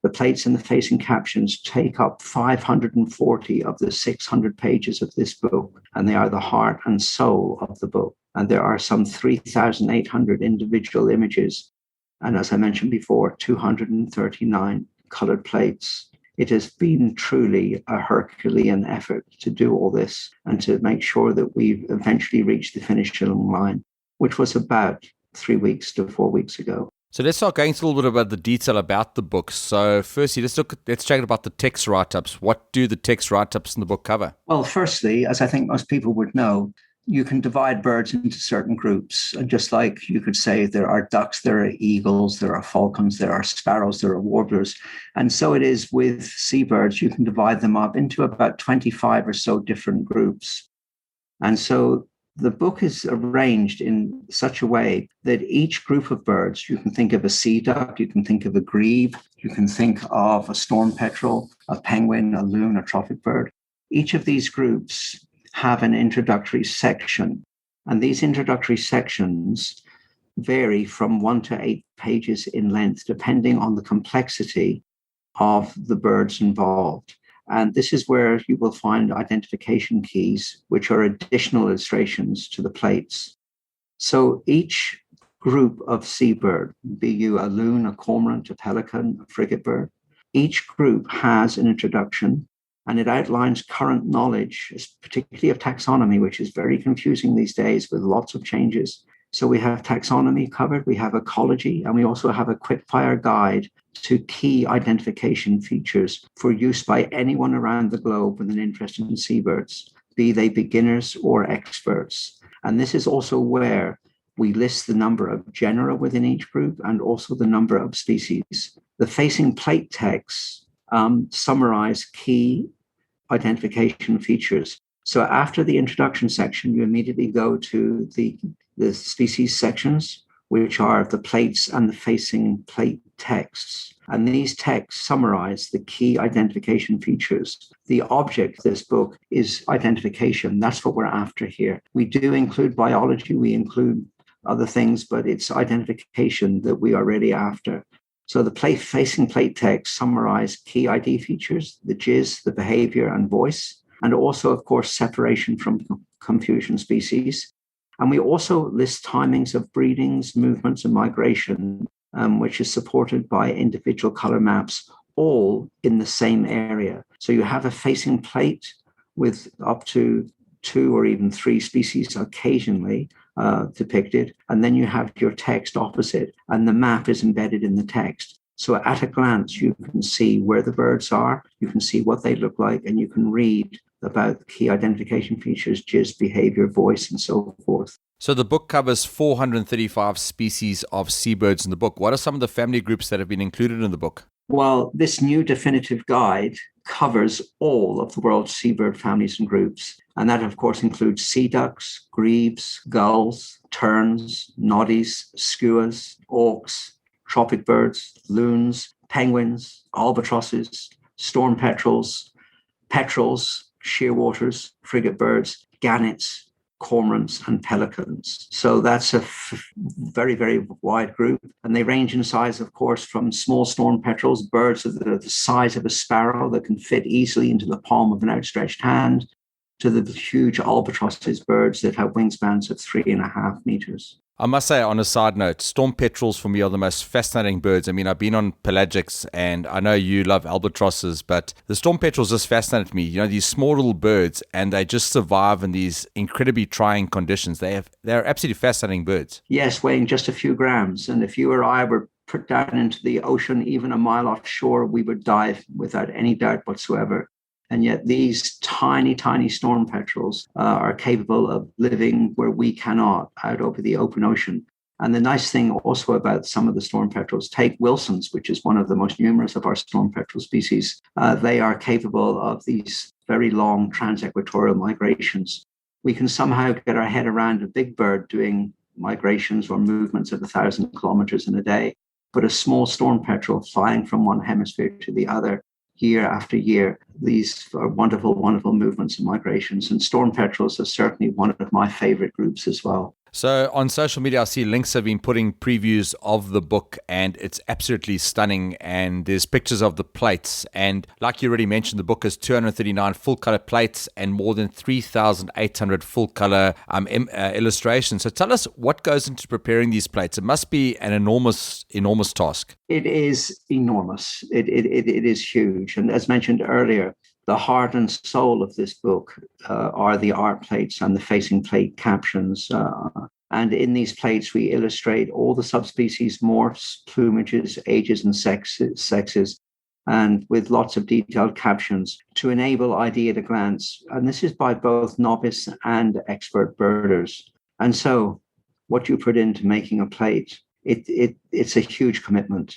The plates and the facing captions take up 540 of the 600 pages of this book, and they are the heart and soul of the book. And there are some 3,800 individual images. And as I mentioned before, 239 colored plates. It has been truly a Herculean effort to do all this and to make sure that we've eventually reached the finishing line, which was about 3 weeks to 4 weeks ago. So let's start going through a little bit about the detail about the book. So firstly, let's check about the text write-ups. What do the text write-ups in the book cover? Well, firstly, as I think most people would know, you can divide birds into certain groups. And just like you could say there are ducks, there are eagles, there are falcons, there are sparrows, there are warblers. And so it is with seabirds. You can divide them up into about 25 or so different groups. And so the book is arranged in such a way that each group of birds, you can think of a sea duck, you can think of a grebe, you can think of a storm petrel, a penguin, a loon, a tropic bird. Each of these groups have an introductory section. And these introductory sections vary from 1 to 8 pages in length, depending on the complexity of the birds involved. And this is where you will find identification keys, which are additional illustrations to the plates. So each group of seabird, be you a loon, a cormorant, a pelican, a frigate bird, each group has an introduction, and it outlines current knowledge, particularly of taxonomy, which is very confusing these days with lots of changes. So we have taxonomy covered, we have ecology, and we also have a quickfire guide to key identification features for use by anyone around the globe with an interest in seabirds, be they beginners or experts. And this is also where we list the number of genera within each group and also the number of species. The facing plate texts summarize key identification features. So after the introduction section, you immediately go to the species sections, which are the plates and the facing plate texts. And these texts summarize the key identification features. The object of this book is identification. That's what we're after here. We do include biology, we include other things, but it's identification that we are really after. So the facing plate text summarize key ID features, the jizz, the behavior and voice, and also, of course, separation from confusion species. And we also list timings of breedings, movements, and migration, which is supported by individual color maps, all in the same area. So you have a facing plate with up to 2 or even 3 species occasionally depicted, and then you have your text opposite, and the map is embedded in the text. So at a glance, you can see where the birds are, you can see what they look like, and you can read about key identification features, jizz, behavior, voice, and so forth. So the book covers 435 species of seabirds in the book. What are some of the family groups that have been included in the book? Well, this new definitive guide covers all of the world's seabird families and groups. And that, of course, includes sea ducks, grebes, gulls, terns, noddies, skuas, auks, tropic birds, loons, penguins, albatrosses, storm petrels, shearwaters, frigate birds, gannets, cormorants, and pelicans. So that's a very, very wide group. And they range in size, of course, from small storm petrels, birds of the size of a sparrow that can fit easily into the palm of an outstretched hand, to the huge albatrosses, birds that have wingspans of 3.5 meters. I must say, on a side note, storm petrels for me are the most fascinating birds. I mean, I've been on pelagics, and I know you love albatrosses, but the storm petrels just fascinate me. You know, these small little birds, and they just survive in these incredibly trying conditions. They're absolutely fascinating birds. Yes, weighing just a few grams. And if you or I were put down into the ocean, even a mile offshore, we would dive without any doubt whatsoever. And yet these tiny, tiny storm petrels are capable of living where we cannot, out over the open ocean. And the nice thing also about some of the storm petrels, take Wilson's, which is one of the most numerous of our storm petrel species, they are capable of these very long trans-equatorial migrations. We can somehow get our head around a big bird doing migrations or movements of 1,000 kilometers in a day, but a small storm petrel flying from one hemisphere to the other year after year. These are wonderful, wonderful movements and migrations. And storm petrels are certainly one of my favorite groups as well. So on social media, I see links have been putting previews of the book, and it's absolutely stunning. And there's pictures of the plates. And like you already mentioned, the book has 239 full-color plates and more than 3,800 full-color illustrations. So tell us what goes into preparing these plates. It must be an enormous, enormous task. It is enormous. It is huge. And as mentioned earlier, the heart and soul of this book are the art plates and the facing plate captions. And in these plates, we illustrate all the subspecies, morphs, plumages, ages, and sexes, and with lots of detailed captions to enable ID at a glance. And this is by both novice and expert birders. And so what you put into making a plate, it's a huge commitment.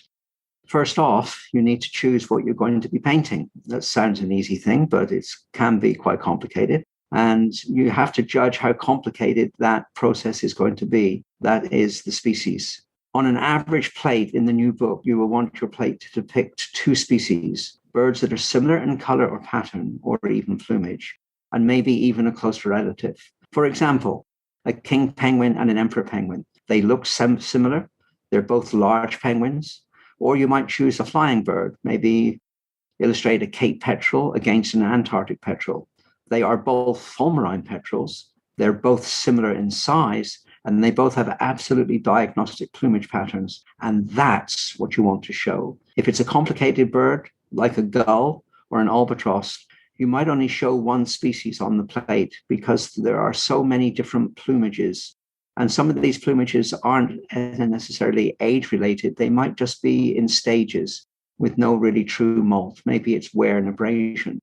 First off, you need to choose what you're going to be painting. That sounds an easy thing, but it can be quite complicated. And you have to judge how complicated that process is going to be. That is the species. On an average plate in the new book, you will want your plate to depict 2 species, birds that are similar in color or pattern, or even plumage, and maybe even a close relative. For example, a king penguin and an emperor penguin. They look similar. They're both large penguins. Or you might choose a flying bird, maybe illustrate a Cape petrel against an Antarctic petrel. They are both fulmarine petrels. They're both similar in size, and they both have absolutely diagnostic plumage patterns. And that's what you want to show. If it's a complicated bird, like a gull or an albatross, you might only show one species on the plate because there are so many different plumages. And some of these plumages aren't necessarily age-related. They might just be in stages with no really true molt. Maybe it's wear and abrasion.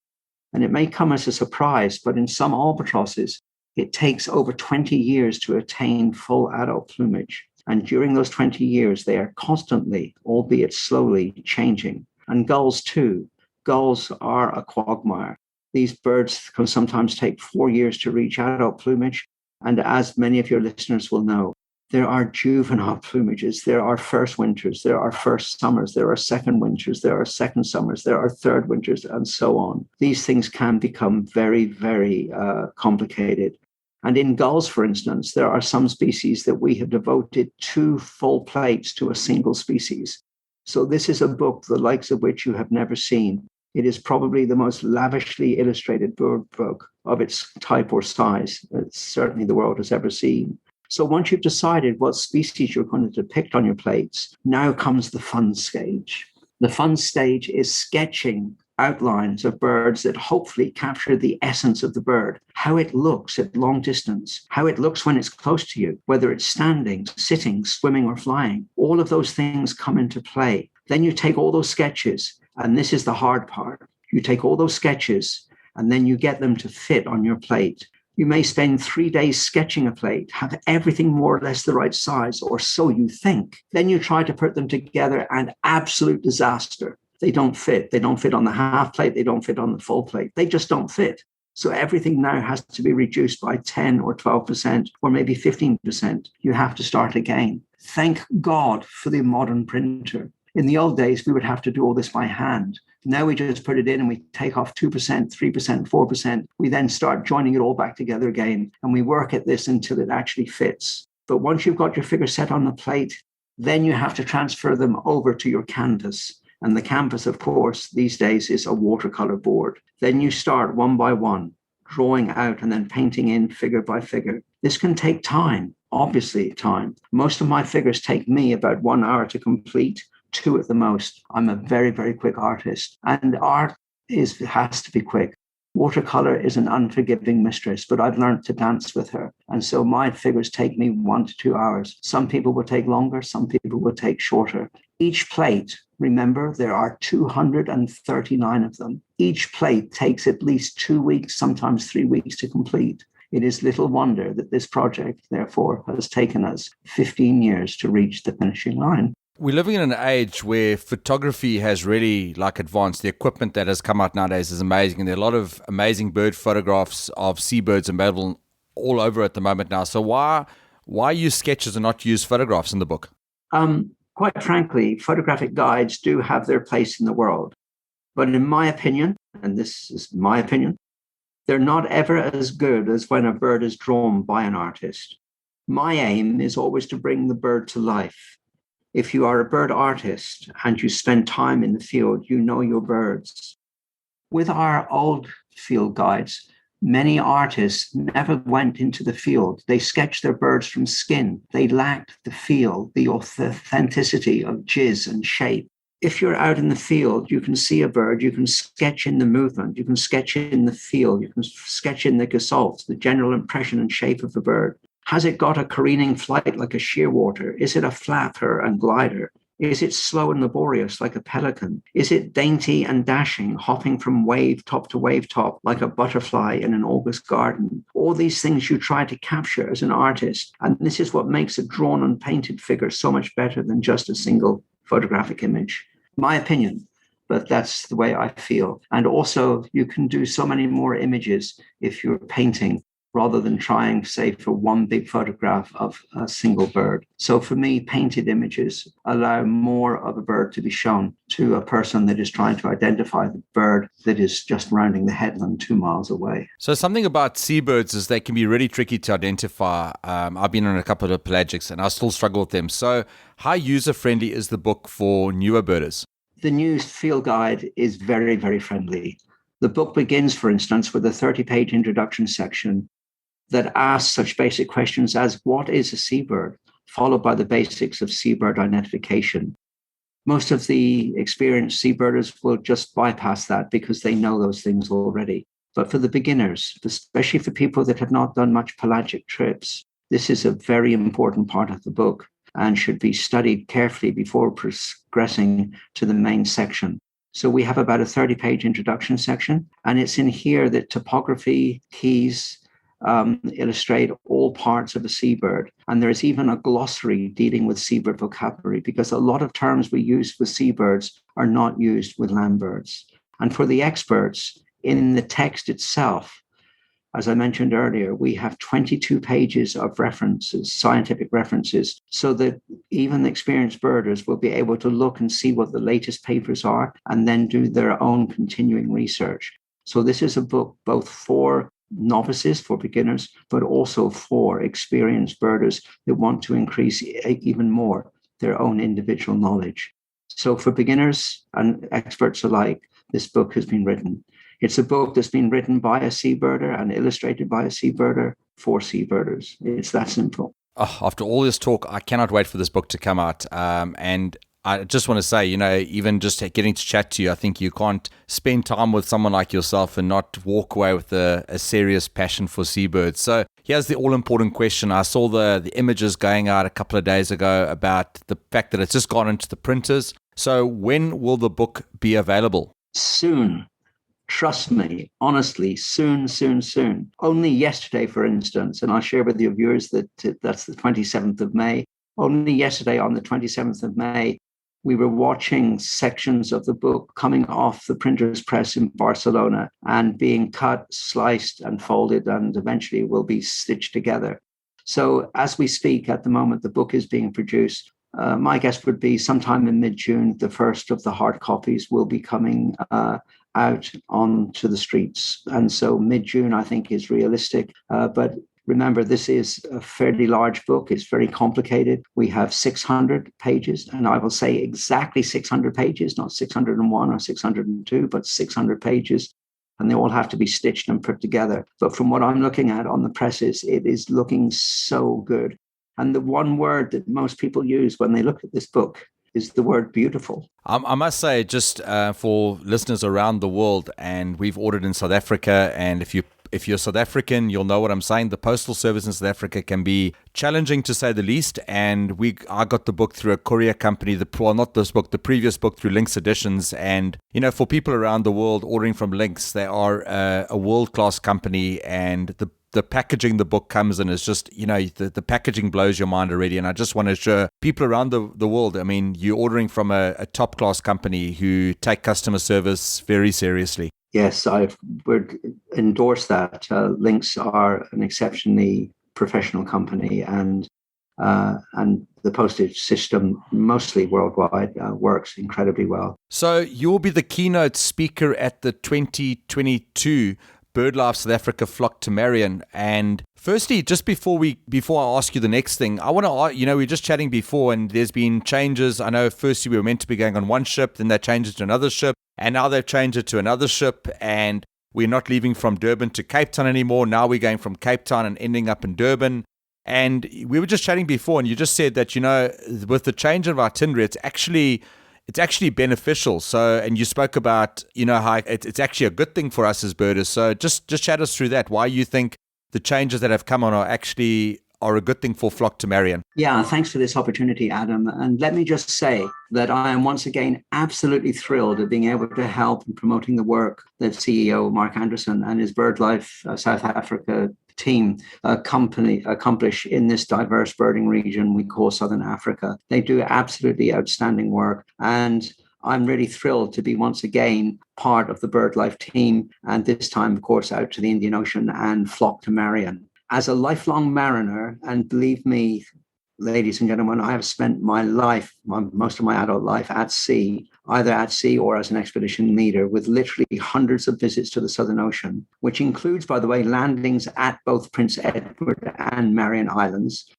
And it may come as a surprise, but in some albatrosses, it takes over 20 years to attain full adult plumage. And during those 20 years, they are constantly, albeit slowly, changing. And gulls too. Gulls are a quagmire. These birds can sometimes take 4 years to reach adult plumage. And as many of your listeners will know, there are juvenile plumages. There are first winters. There are first summers. There are second winters. There are second summers. There are third winters, and so on. These things can become very, very complicated. And in gulls, for instance, there are some species that we have devoted 2 full plates to a single species. So this is a book, the likes of which you have never seen. It is probably the most lavishly illustrated bird book of its type or size that certainly the world has ever seen. So once you've decided what species you're going to depict on your plates, now comes the fun stage. The fun stage is sketching outlines of birds that hopefully capture the essence of the bird, how it looks at long distance, how it looks when it's close to you, whether it's standing, sitting, swimming, or flying. All of those things come into play. Then you take all those sketches, and this is the hard part. You take all those sketches, and then you get them to fit on your plate. You may spend 3 days sketching a plate, have everything more or less the right size, or so you think. Then you try to put them together, and absolute disaster. They don't fit. They don't fit on the half plate. They don't fit on the full plate. They just don't fit. So everything now has to be reduced by 10 or 12%, or maybe 15%. You have to start again. Thank God for the modern printer. In the old days, we would have to do all this by hand. Now we just put it in and we take off 2%, 3%, 4%. We then start joining it all back together again. And we work at this until it actually fits. But once you've got your figure set on the plate, then you have to transfer them over to your canvas. And the canvas, of course, these days is a watercolor board. Then you start one by one, drawing out and then painting in figure by figure. This can take time, obviously time. Most of my figures take me about 1 hour to complete. 2 at the most. I'm a very, very quick artist. And art has to be quick. Watercolor is an unforgiving mistress, but I've learned to dance with her. And so my figures take me 1 to 2 hours. Some people will take longer, some people will take shorter. Each plate, remember, there are 239 of them. Each plate takes at least 2 weeks, sometimes 3 weeks to complete. It is little wonder that this project, therefore, has taken us 15 years to reach the finishing line. We're living in an age where photography has really advanced. The equipment that has come out nowadays is amazing. And there are a lot of amazing bird photographs of seabirds available all over at the moment now. So why use sketches and not use photographs in the book? Quite frankly, photographic guides do have their place in the world. But in my opinion, and this is my opinion, they're not ever as good as when a bird is drawn by an artist. My aim is always to bring the bird to life. If you are a bird artist and you spend time in the field, you know your birds. With our old field guides, many artists never went into the field. They sketched their birds from skin. They lacked the feel, the authenticity of jizz and shape. If you're out in the field, you can see a bird, you can sketch in the movement, you can sketch in the feel, you can sketch in the gestalt, the general impression and shape of the bird. Has it got a careening flight like a shearwater? Is it a flapper and glider? Is it slow and laborious like a pelican? Is it dainty and dashing, hopping from wave top to wave top like a butterfly in an August garden? All these things you try to capture as an artist. And this is what makes a drawn and painted figure so much better than just a single photographic image. My opinion, but that's the way I feel. And also you can do so many more images if you're painting rather than trying, say, for one big photograph of a single bird. So for me, painted images allow more of a bird to be shown to a person that is trying to identify the bird that is just rounding the headland 2 miles away. So something about seabirds is they can be really tricky to identify. I've been on a couple of pelagics and I still struggle with them. So how user-friendly is the book for newer birders? The new field guide is very, very friendly. The book begins, for instance, with a 30-page introduction section that asks such basic questions as, what is a seabird? Followed by the basics of seabird identification. Most of the experienced seabirders will just bypass that because they know those things already. But for the beginners, especially for people that have not done much pelagic trips, this is a very important part of the book and should be studied carefully before progressing to the main section. So we have about a 30-page introduction section, and it's in here that topography, keys, illustrate all parts of a seabird. And there is even a glossary dealing with seabird vocabulary, because a lot of terms we use with seabirds are not used with land birds. And for the experts, in the text itself, as I mentioned earlier, we have 22 pages of references, scientific references, so that even experienced birders will be able to look and see what the latest papers are and then do their own continuing research. So this is a book both for novices, for beginners, but also for experienced birders that want to increase even more their own individual knowledge. So for beginners and experts alike, this book has been written. It's a book that's been written by a seabirder and illustrated by a seabirder for seabirders. It's that simple. Oh, after all this talk, I cannot wait for this book to come out. And I just want to say, even just getting to chat to you, I think you can't spend time with someone like yourself and not walk away with a serious passion for seabirds. So here's the all-important question. I saw the images going out a couple of days ago about the fact that it's just gone into the printers. So when will the book be available? Soon. Trust me, honestly, soon, soon, soon. Only yesterday, for instance, and I'll share with your viewers that that's the 27th of May. Only yesterday, on the 27th of May, we were watching sections of the book coming off the printer's press in Barcelona and being cut, sliced, and folded, and eventually will be stitched together. So as we speak at the moment, the book is being produced. My guess would be sometime in mid-June, the first of the hard copies will be coming out onto the streets. And so mid-June, I think, is realistic. But remember, this is a fairly large book. It's very complicated. We have 600 pages, and I will say exactly 600 pages, not 601 or 602, but 600 pages. And they all have to be stitched and put together. But from what I'm looking at on the presses, it is looking so good. And the one word that most people use when they look at this book is the word beautiful. I must say, just for listeners around the world, and we've ordered in South Africa, and if you're South African, you'll know what I'm saying. The postal service in South Africa can be challenging, to say the least. And I got the book through a courier company. Not this book, the previous book through Lynx Editions. And for people around the world ordering from Lynx, they are a world-class company, and the packaging the book comes in is just, the packaging blows your mind already. And I just want to assure people around the world, I mean, you're ordering from a top-class company who take customer service very seriously. Yes, I would endorse that. Lynx are an exceptionally professional company, and the postage system, mostly worldwide, works incredibly well. So you'll be the keynote speaker at the 2022 BirdLife South Africa Flock to Marion. And firstly, just before I ask you the next thing, I want to, we were just chatting before, and there's been changes. I know firstly we were meant to be going on one ship, then they changed it to another ship, and now they've changed it to another ship, and we're not leaving from Durban to Cape Town anymore. Now we're going from Cape Town and ending up in Durban. And we were just chatting before, and you just said that, with the change of itinerary, it's actually beneficial. So, and you spoke about, how it's actually a good thing for us as birders. So just chat us through that, why you think the changes that have come on are a good thing for Flock to Marion. Yeah, thanks for this opportunity, Adam. And let me just say that I am once again absolutely thrilled at being able to help in promoting the work that CEO Mark Anderson and his BirdLife South Africa team accomplish in this diverse birding region we call Southern Africa. They do absolutely outstanding work. And I'm really thrilled to be once again part of the BirdLife team, and this time, of course, out to the Indian Ocean and flock to Marion. As a lifelong mariner, and believe me, ladies and gentlemen, I have spent my life, most of my adult life at sea, either at sea or as an expedition leader, with literally hundreds of visits to the Southern Ocean, which includes, by the way, landings at both Prince Edward and Marion Islands.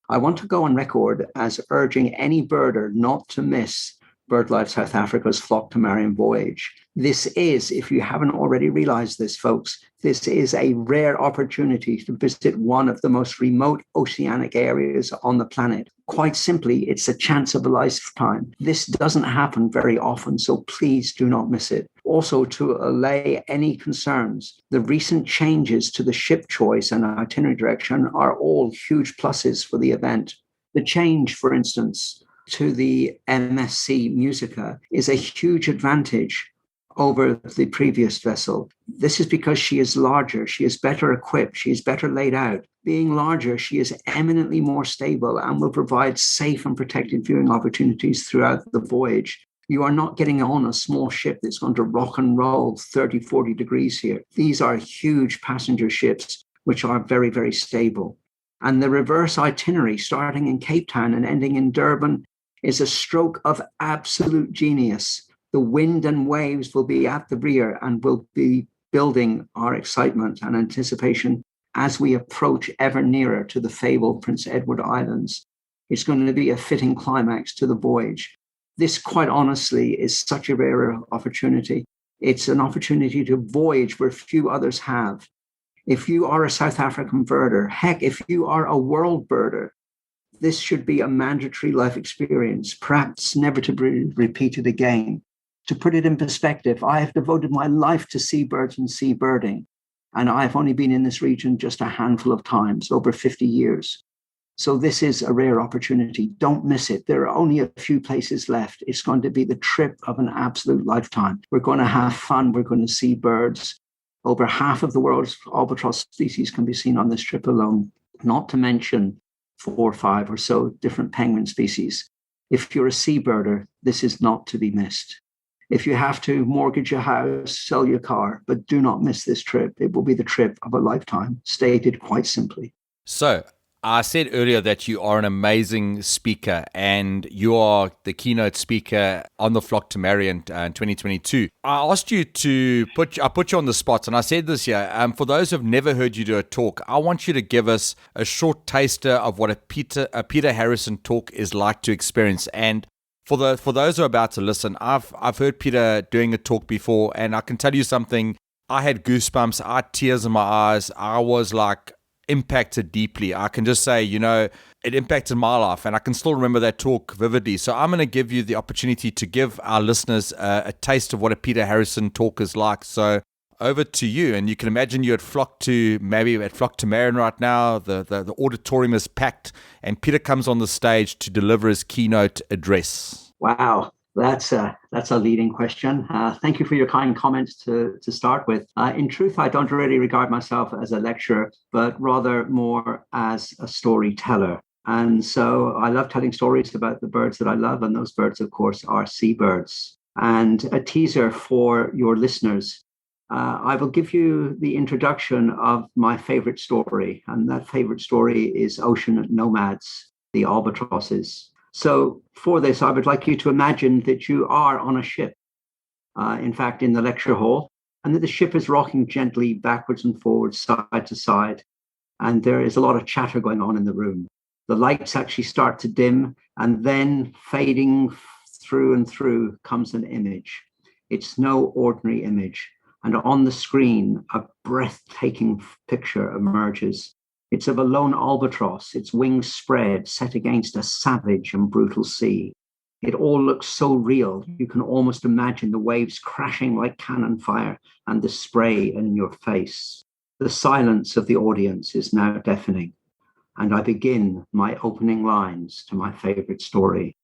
I want to go on record as urging any birder not to miss BirdLife South Africa's Flock to Marion voyage. This is, if you haven't already realized this, folks, this is a rare opportunity to visit one of the most remote oceanic areas on the planet. Quite simply, it's a chance of a lifetime. This doesn't happen very often, so please do not miss it. Also, to allay any concerns, the recent changes to the ship choice and itinerary direction are all huge pluses for the event. The change, for instance, to the MSC Musica is a huge advantage over the previous vessel. This is because she is larger, she is better equipped, she is better laid out. Being larger, she is eminently more stable and will provide safe and protected viewing opportunities throughout the voyage. You are not getting on a small ship that's going to rock and roll 30, 40 degrees here. These are huge passenger ships, which are very, very stable. And the reverse itinerary, starting in Cape Town and ending in Durban, is a stroke of absolute genius. The wind and waves will be at the rear and will be building our excitement and anticipation as we approach ever nearer to the fabled Prince Edward Islands. It's going to be a fitting climax to the voyage. This, quite honestly, is such a rare opportunity. It's an opportunity to voyage where few others have. If you are a South African birder, heck, if you are a world birder, this should be a mandatory life experience, perhaps never to be repeated again. To put it in perspective, I have devoted my life to seabirds and seabirding, and I've only been in this region just a handful of times, over 50 years. So this is a rare opportunity. Don't miss it. There are only a few places left. It's going to be the trip of an absolute lifetime. We're going to have fun. We're going to see birds. Over half of the world's albatross species can be seen on this trip alone, not to mention 4 or 5 or so different penguin species. If you're a seabirder, this is not to be missed. If you have to mortgage your house, sell your car, but do not miss this trip. It will be the trip of a lifetime, stated quite simply. So, I said earlier that you are an amazing speaker and you are the keynote speaker on the Flock to Marion in 2022. I asked you to I put you on the spot, and I said this here, for those who have never heard you do a talk, I want you to give us a short taster of what a Peter Harrison talk is like to experience. And for those who are about to listen, I've heard Peter doing a talk before, and I can tell you something. I had goosebumps, I had tears in my eyes. I was like impacted deeply. I can just say, it impacted my life, and I can still remember that talk vividly. So I'm going to give you the opportunity to give our listeners a taste of what a Peter Harrison talk is like. So over to you, and you can imagine you at Flock to Marion right now. The auditorium is packed, and Peter comes on the stage to deliver his keynote address. Wow. That's a leading question. Thank you for your kind comments to start with. In truth, I don't really regard myself as a lecturer, but rather more as a storyteller. And so I love telling stories about the birds that I love. And those birds, of course, are seabirds. And a teaser for your listeners, I will give you the introduction of my favorite story. And that favorite story is Ocean Nomads, the albatrosses. So for this, I would like you to imagine that you are on a ship, in fact, in the lecture hall, and that the ship is rocking gently backwards and forwards, side to side. And there is a lot of chatter going on in the room. The lights actually start to dim, and then fading through and through comes an image. It's no ordinary image. And on the screen, a breathtaking picture emerges. It's of a lone albatross, its wings spread, set against a savage and brutal sea. It all looks so real, you can almost imagine the waves crashing like cannon fire and the spray in your face. The silence of the audience is now deafening, and I begin my opening lines to my favorite story.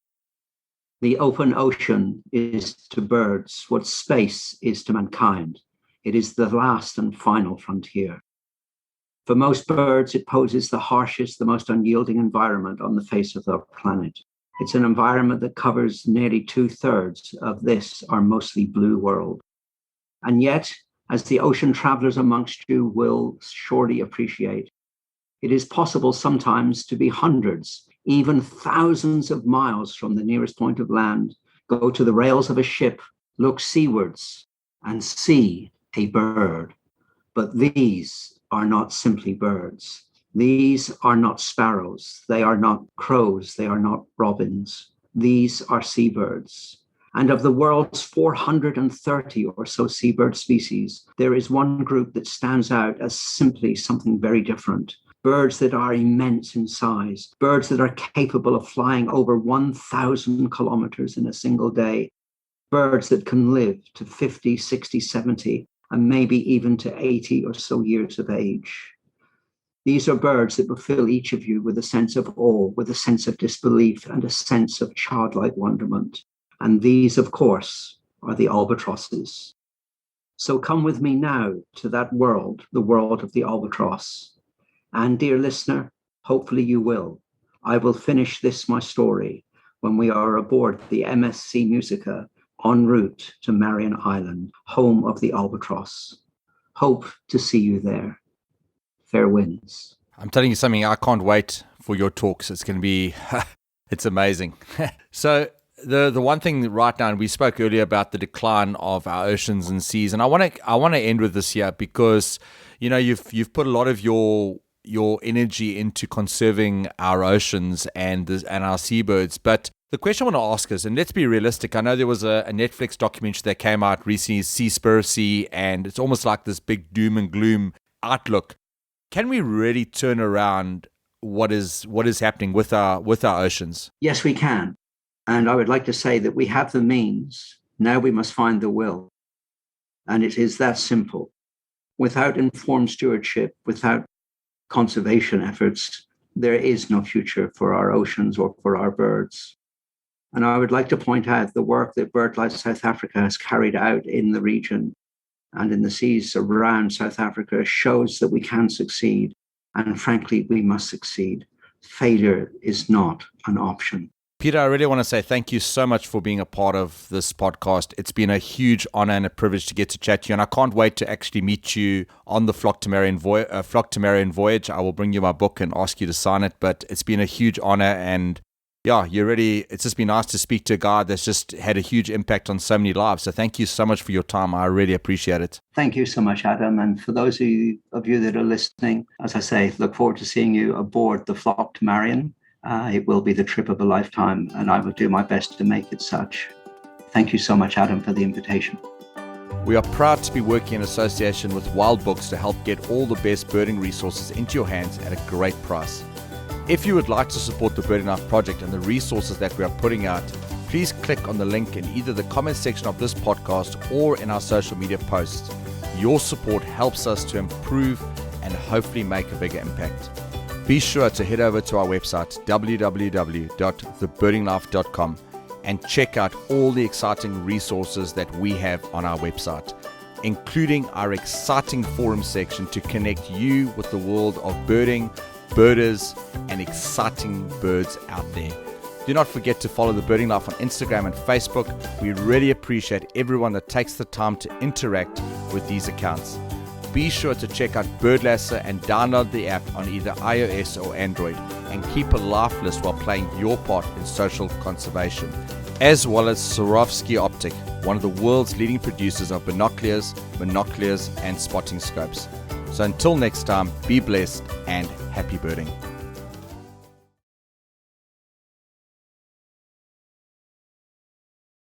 The open ocean is to birds what space is to mankind. It is the last and final frontier. For most birds, it poses the harshest, the most unyielding environment on the face of our planet. It's an environment that covers nearly 2/3 of this, our mostly blue world. And yet, as the ocean travelers amongst you will surely appreciate, it is possible sometimes to be hundreds, even thousands of miles from the nearest point of land, go to the rails of a ship, look seawards, and see a bird. But these are not simply birds. These are not sparrows. They are not crows. They are not robins. These are seabirds. And of the world's 430 or so seabird species, there is one group that stands out as simply something very different. Birds that are immense in size, birds that are capable of flying over 1,000 kilometers in a single day, birds that can live to 50, 60, 70, and maybe even to 80 or so years of age. These are birds that will fill each of you with a sense of awe, with a sense of disbelief, and a sense of childlike wonderment. And these, of course, are the albatrosses. So come with me now to that world, the world of the albatross. And dear listener, hopefully you will. I will finish this, my story, when we are aboard the MSC Musica en route to Marion Island, home of the albatross. Hope to see you there. Fair winds. I'm telling you something, I can't wait for your talks. It's going to be, it's amazing. So the one thing right now, and we spoke earlier about the decline of our oceans and seas, and I want to end with this here because, you know, you've put a lot of your energy into conserving our oceans and our seabirds. But the question I want to ask is, and let's be realistic, I know there was a Netflix documentary that came out recently, Seabirds, and it's almost like this big doom and gloom outlook. Can we really turn around what is happening with our oceans? Yes, we can. And I would like to say that we have the means. Now we must find the will. And it is that simple. Without informed stewardship, without conservation efforts, there is no future for our oceans or for our birds. And I would like to point out the work that BirdLife South Africa has carried out in the region and in the seas around South Africa shows that we can succeed. And frankly, we must succeed. Failure is not an option. Peter, I really want to say thank you so much for being a part of this podcast. It's been a huge honor and a privilege to get to chat to you, and I can't wait to actually meet you on the Flock to Marion voyage. I will bring you my book and ask you to sign it, but it's been a huge honor, and yeah, it's just been nice to speak to a guy that's just had a huge impact on so many lives. So thank you so much for your time. I really appreciate it. Thank you so much, Adam. And for those of you that are listening, as I say, look forward to seeing you aboard the Flock to Marion. It will be the trip of a lifetime, and I will do my best to make it such. Thank you so much, Adam, for the invitation. We are proud to be working in association with Wild Books to help get all the best birding resources into your hands at a great price. If you would like to support the Birding Life project and the resources that we are putting out, please click on the link in either the comment section of this podcast or in our social media posts. Your support helps us to improve and hopefully make a bigger impact. Be sure to head over to our website, www.thebirdinglife.com, and check out all the exciting resources that we have on our website, including our exciting forum section to connect you with the world of birding, birders, and exciting birds out there. Do not forget to follow The Birding Life on Instagram and Facebook. We really appreciate everyone that takes the time to interact with these accounts. Be sure to check out Birdlasser and download the app on either iOS or Android, and keep a life list while playing your part in social conservation, as well as Swarovski Optic, one of the world's leading producers of binoculars, and spotting scopes. So until next time, be blessed and happy birding.